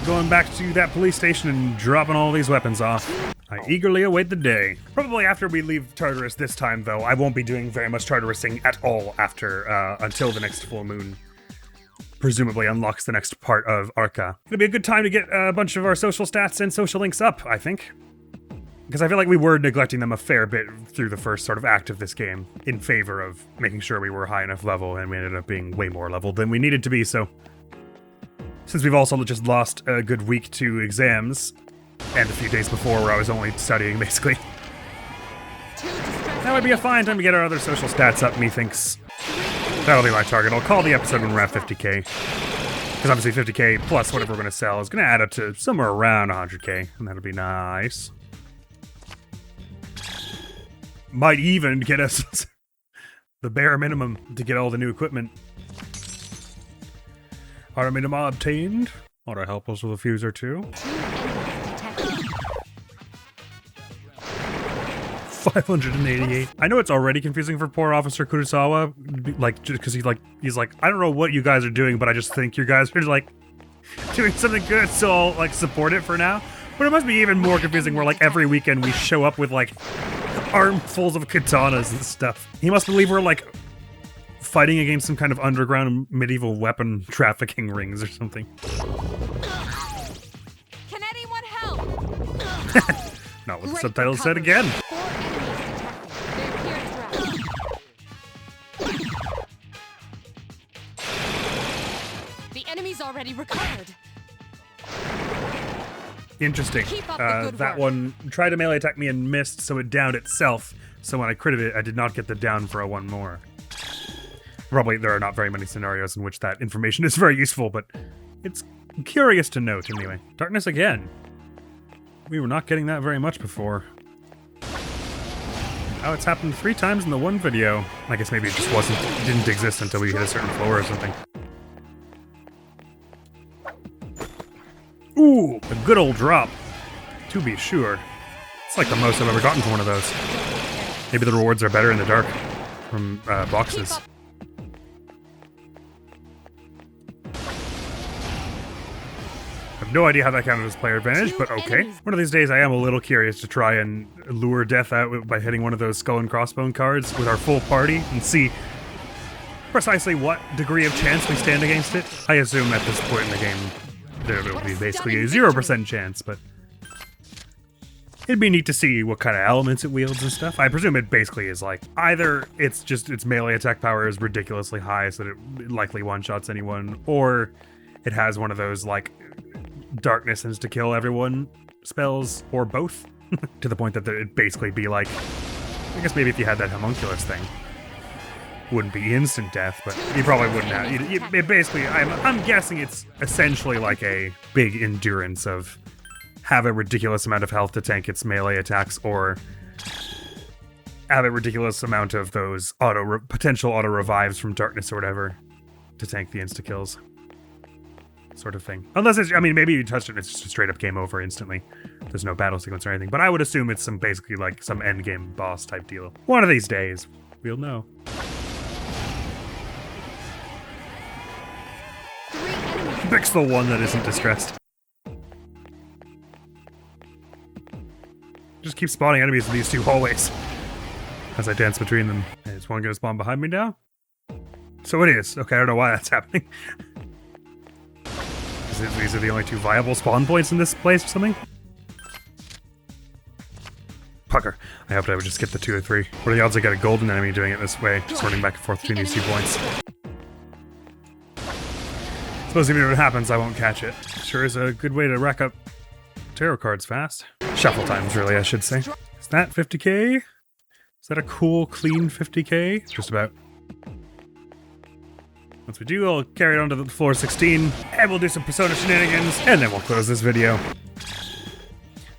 going back to that police station and dropping all these weapons off. I eagerly await the day. Probably after we leave Tartarus this time, though, I won't be doing very much Tartarusing at all after, until the next full moon presumably unlocks the next part of Arca. It'll be a good time to get a bunch of our social stats and social links up, I think. Because I feel like we were neglecting them a fair bit through the first sort of act of this game in favor of making sure we were high enough level, and we ended up being way more level than we needed to be, so. Since we've also just lost a good week to exams, and a few days before where I was only studying, basically. That would be a fine time to get our other social stats up, methinks. That'll be my target. I'll call the episode when we're at 50k. Because obviously 50k plus whatever we're going to sell is going to add up to somewhere around 100k, and that'll be nice. Might even get us the bare minimum to get all the new equipment. Auto minimum obtained. Ought to help us with a fuse or 2. 588. I know it's already confusing for poor Officer Kurosawa, like, just because he's like, I don't know what you guys are doing, but I just think you guys are, like, doing something good, so I'll, like, support it for now. But it must be even more confusing where, like, every weekend we show up with, like, armfuls of katanas and stuff. He must believe we're, like, fighting against some kind of underground medieval weapon trafficking rings or something. Can anyone help? Not what the Great subtitles said recovery. again. 4 enemies detected. They appear threatened. The enemy's already recovered. Interesting. Keep up the good That work. one tried to melee attack me and missed, so it downed itself. So when I critted it, I did not get the down for a one more. Probably there are not very many scenarios in which that information is very useful, but it's curious to note anyway. Darkness again. We were not getting that very much before. Now it's happened 3 times in the one video. I guess maybe it just didn't exist until we hit a certain floor or something. Ooh, a good old drop, to be sure. It's like the most I've ever gotten from one of those. Maybe the rewards are better in the dark from boxes. I have no idea how that counted as player advantage, but okay. One of these days I am a little curious to try and lure death out by hitting one of those skull and crossbone cards with our full party and see precisely what degree of chance we stand against it. I assume at this point in the game there will be basically a 0% chance, but it'd be neat to see what kind of elements it wields and stuff. I presume it basically is like, either it's just its melee attack power is ridiculously high so that it likely one-shots anyone, or it has one of those like darkness insta-kill everyone spells, or both, to the point that it'd basically be like, I guess maybe if you had that homunculus thing, wouldn't be instant death, but you probably wouldn't have. It basically, I'm guessing it's essentially like a big endurance of have a ridiculous amount of health to tank its melee attacks, or have a ridiculous amount of those potential auto revives from darkness or whatever to tank the insta kills, sort of thing. Unless it's, I mean, maybe you touched it and it's just a straight up game over instantly. There's no battle sequence or anything, but I would assume it's some basically like some end game boss type deal. One of these days, we'll know. 3 enemies. Pick's the one that isn't distressed. Just keep spawning enemies in these 2 hallways as I dance between them. Is one gonna spawn behind me now? So it is. Okay, I don't know why that's happening. These are the only 2 viable spawn points in this place or something? Pucker. I hoped I would just get the 2 or 3. What are the odds I get a golden enemy doing it this way? Just running back and forth between these 2 points. Suppose even if it happens, I won't catch it. Sure is a good way to rack up tarot cards fast. Shuffle times, really, I should say. Is that 50k? Is that a cool, clean 50k? Just about. Once we do, I'll carry it on to the floor 16, and we'll do some Persona shenanigans, and then we'll close this video.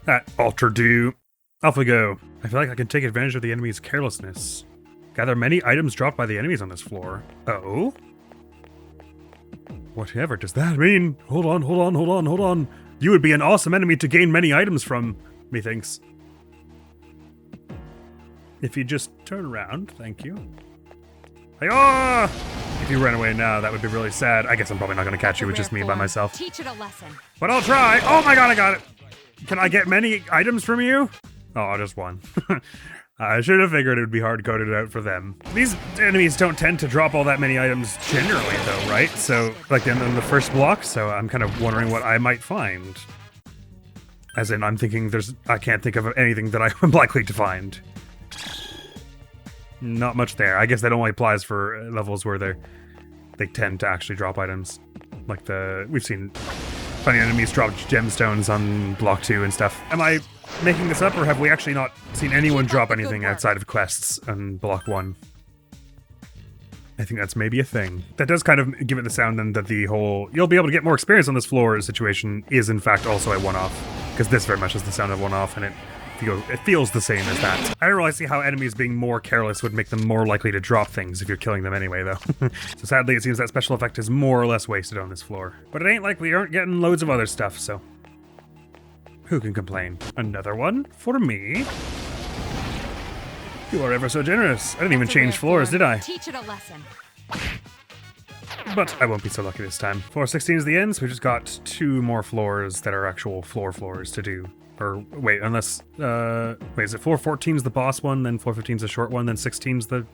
That alter do. Off we go. I feel like I can take advantage of the enemy's carelessness. Gather many items dropped by the enemies on this floor. Oh? Whatever does that mean? Hold on. You would be an awesome enemy to gain many items from, methinks. If you just turn around, thank you. Hey, ah! If you ran away now, that would be really sad. I guess I'm probably not going to catch you with just me by myself. Teach it a lesson. But I'll try. Oh my god, I got it. Can I get many items from you? Oh, just one. I should have figured it would be hard-coded out for them. These enemies don't tend to drop all that many items generally, though, right? So, like in the first block, so I'm kind of wondering what I might find. As in, I'm thinking I can't think of anything that I'm likely to find. Not much there. I guess that only applies for levels where they tend to actually drop items. Like we've seen plenty of enemies drop gemstones on block 2 and stuff. Am I making this up, or have we actually not seen anyone drop anything outside of quests on block 1? I think that's maybe a thing. That does kind of give it the sound then that the whole you'll be able to get more experience on this floor situation is in fact also a one-off. Because this very much is the sound of one-off, and it feels the same as that. I don't really see how enemies being more careless would make them more likely to drop things if you're killing them anyway, though. So sadly, it seems that special effect is more or less wasted on this floor. But it ain't like we aren't getting loads of other stuff, so who can complain? Another one for me. You are ever so generous. I didn't even change floors, did I? Teach it a lesson. But I won't be so lucky this time. Floor 16 is the end, so we just got 2 more floors that are actual floors to do. Or wait, unless, wait, is it floor 14 is the boss one, then floor 15 is the short one, then 16 is the...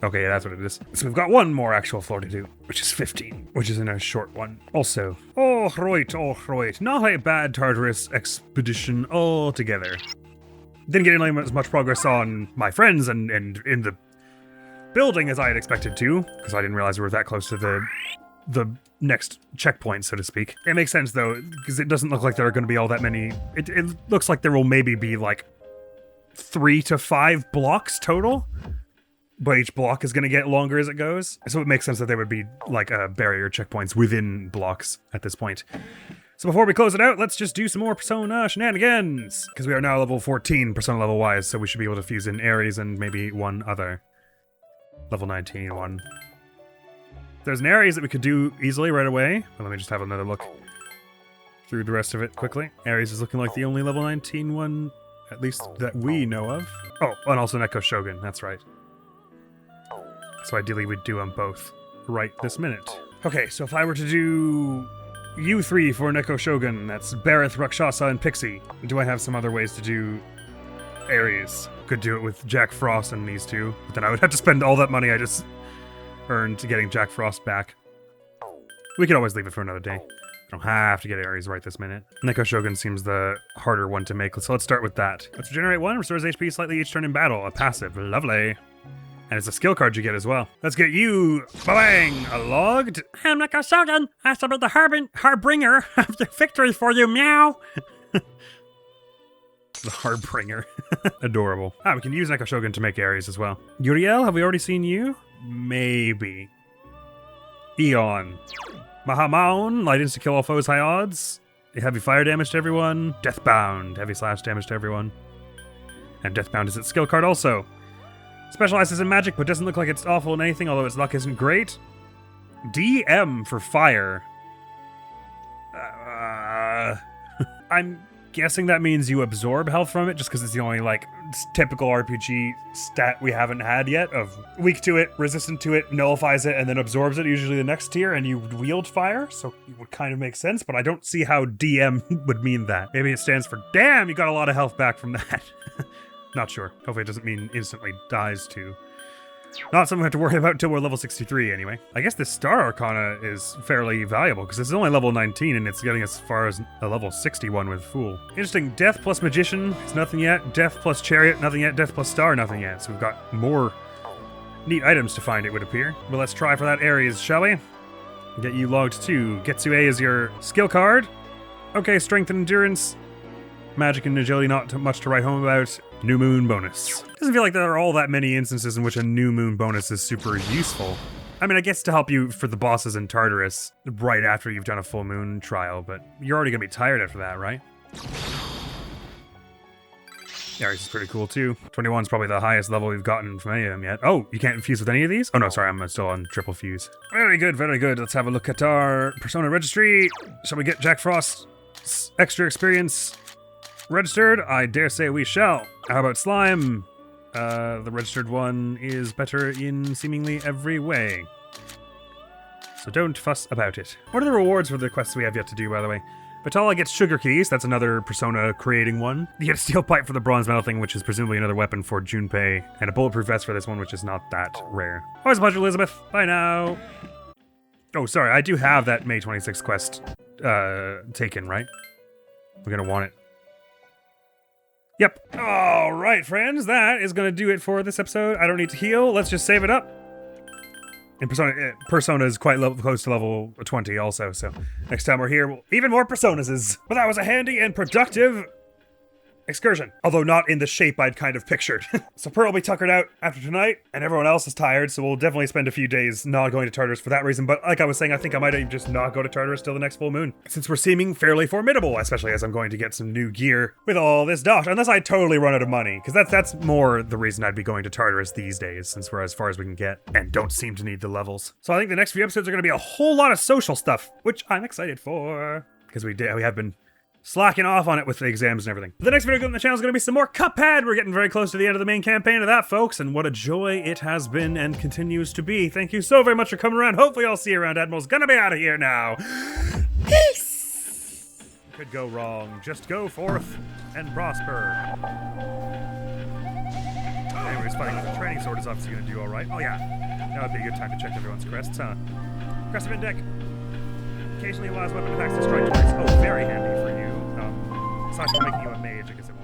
Okay, yeah, that's what it is. So we've got 1 more actual floor to do, which is 15, which is in a short one. Also, oh right, not a bad Tartarus expedition altogether. Didn't get nearly as much progress on my friends and in the building as I had expected to, because I didn't realize we were that close to the next checkpoint, so to speak. It makes sense though, because it doesn't look like there are going to be all that many. It looks like there will maybe be like 3 to 5 blocks total, but each block is going to get longer as it goes. So it makes sense that there would be like barrier checkpoints within blocks at this point. So before we close it out, let's just do some more Persona shenanigans, because we are now level 14 Persona level wise, so we should be able to fuse in Ares and maybe one other. Level 19 one. There's an Ares that we could do easily right away. Well, let me just have another look through the rest of it quickly. Ares is looking like the only level 19 one, at least that we know of. Oh, and also Neko Shogun, that's right. So ideally we'd do them both right this minute. Okay, so if I were to do you 3 for Neko Shogun, that's Bareth, Rakshasa, and Pixie. Do I have some other ways to do Ares? Could do it with Jack Frost and these 2, but then I would have to spend all that money I just earned to getting Jack Frost back. We could always leave it for another day. I don't have to get Ares right this minute. Neko Shogun seems the harder one to make, so let's start with that. Let's regenerate 1, restores HP slightly each turn in battle. A passive, lovely. And it's a skill card you get as well. Let's get you, bang, logged. I'm Neko Shogun. I shall be the harbinger of the victory for you, meow. The Harbinger. Adorable. Ah, we can use Neko Shogun to make Ares as well. Uriel, have we already seen you? Maybe. Eon. Mahamaon, light insta kill all foes, high odds. Heavy fire damage to everyone. Deathbound, heavy slash damage to everyone. And Deathbound is its skill card also. Specializes in magic, but doesn't look like it's awful in anything, although its luck isn't great. DM for fire. I'm guessing that means you absorb health from it, just because it's the only, like, typical RPG stat we haven't had yet, of weak to it, resistant to it, nullifies it, and then absorbs it, usually the next tier, and you wield fire, so it would kind of make sense, but I don't see how DM would mean that. Maybe it stands for, damn, you got a lot of health back from that. Not sure. Hopefully it doesn't mean instantly dies too. Not something we have to worry about until we're level 63 anyway. I guess this Star Arcana is fairly valuable because it's only level 19 and it's getting as far as a level 61 with Fool. Interesting. Death plus Magician is nothing yet. Death plus Chariot, nothing yet. Death plus Star, nothing yet. So we've got more neat items to find, it would appear. But let's try for that Ares, shall we? Get you logged too. Getsue is your skill card. Okay, Strength and Endurance. Magic and Agility, not much to write home about. New Moon bonus. Doesn't feel like there are all that many instances in which a New Moon bonus is super useful. I mean, I guess to help you for the bosses in Tartarus right after you've done a full moon trial, but you're already gonna be tired after that, right? Ares is pretty cool too. 21 is probably the highest level we've gotten from any of them yet. Oh, you can't fuse with any of these? Oh no, sorry, I'm still on triple fuse. Very good, very good. Let's have a look at our Persona registry. Shall we get Jack Frost's extra experience registered? I dare say we shall. How about Slime? The registered one is better in seemingly every way. So don't fuss about it. What are the rewards for the quests we have yet to do, by the way? Vitala gets Sugar Keys, that's another Persona creating one. You get a Steel Pipe for the Bronze Medal thing, which is presumably another weapon for Junpei, and a Bulletproof Vest for this one, which is not that rare. Always a pleasure, Elizabeth. Bye now. Oh, sorry, I do have that May 26th quest taken, right? We're gonna want it. Yep. All right, friends, that is going to do it for this episode. I don't need to heal. Let's just save it up. And Persona is quite close to level 20 also, so next time we're here, even more Personas. But that was a handy and productive excursion, although not in the shape I'd kind of pictured. So Pearl will be tuckered out after tonight, and everyone else is tired, so we'll definitely spend a few days not going to Tartarus for that reason. But like I was saying, I think I might even just not go to Tartarus till the next full moon, since we're seeming fairly formidable, especially as I'm going to get some new gear with all this dosh, unless I totally run out of money, because that's more the reason I'd be going to Tartarus these days, since we're as far as we can get and don't seem to need the levels. So I think the next few episodes are going to be a whole lot of social stuff, which I'm excited for, because we have been slacking off on it with the exams and everything. The next video on the channel is going to be some more Cuphead. We're getting very close to the end of the main campaign of that, folks, and what a joy it has been and continues to be. Thank you so very much for coming around. Hopefully I'll see you around. Admiral's gonna be out of here now. Peace! Could go wrong. Just go forth and prosper. Anyways, fighting with a training sword is obviously going to do all right. Oh yeah, that would be a good time to check everyone's crests, huh? Crest of Index. Occasionally allows weapon attacks to strike twice. Oh, very handy for you. Aside from making you a mage, I guess it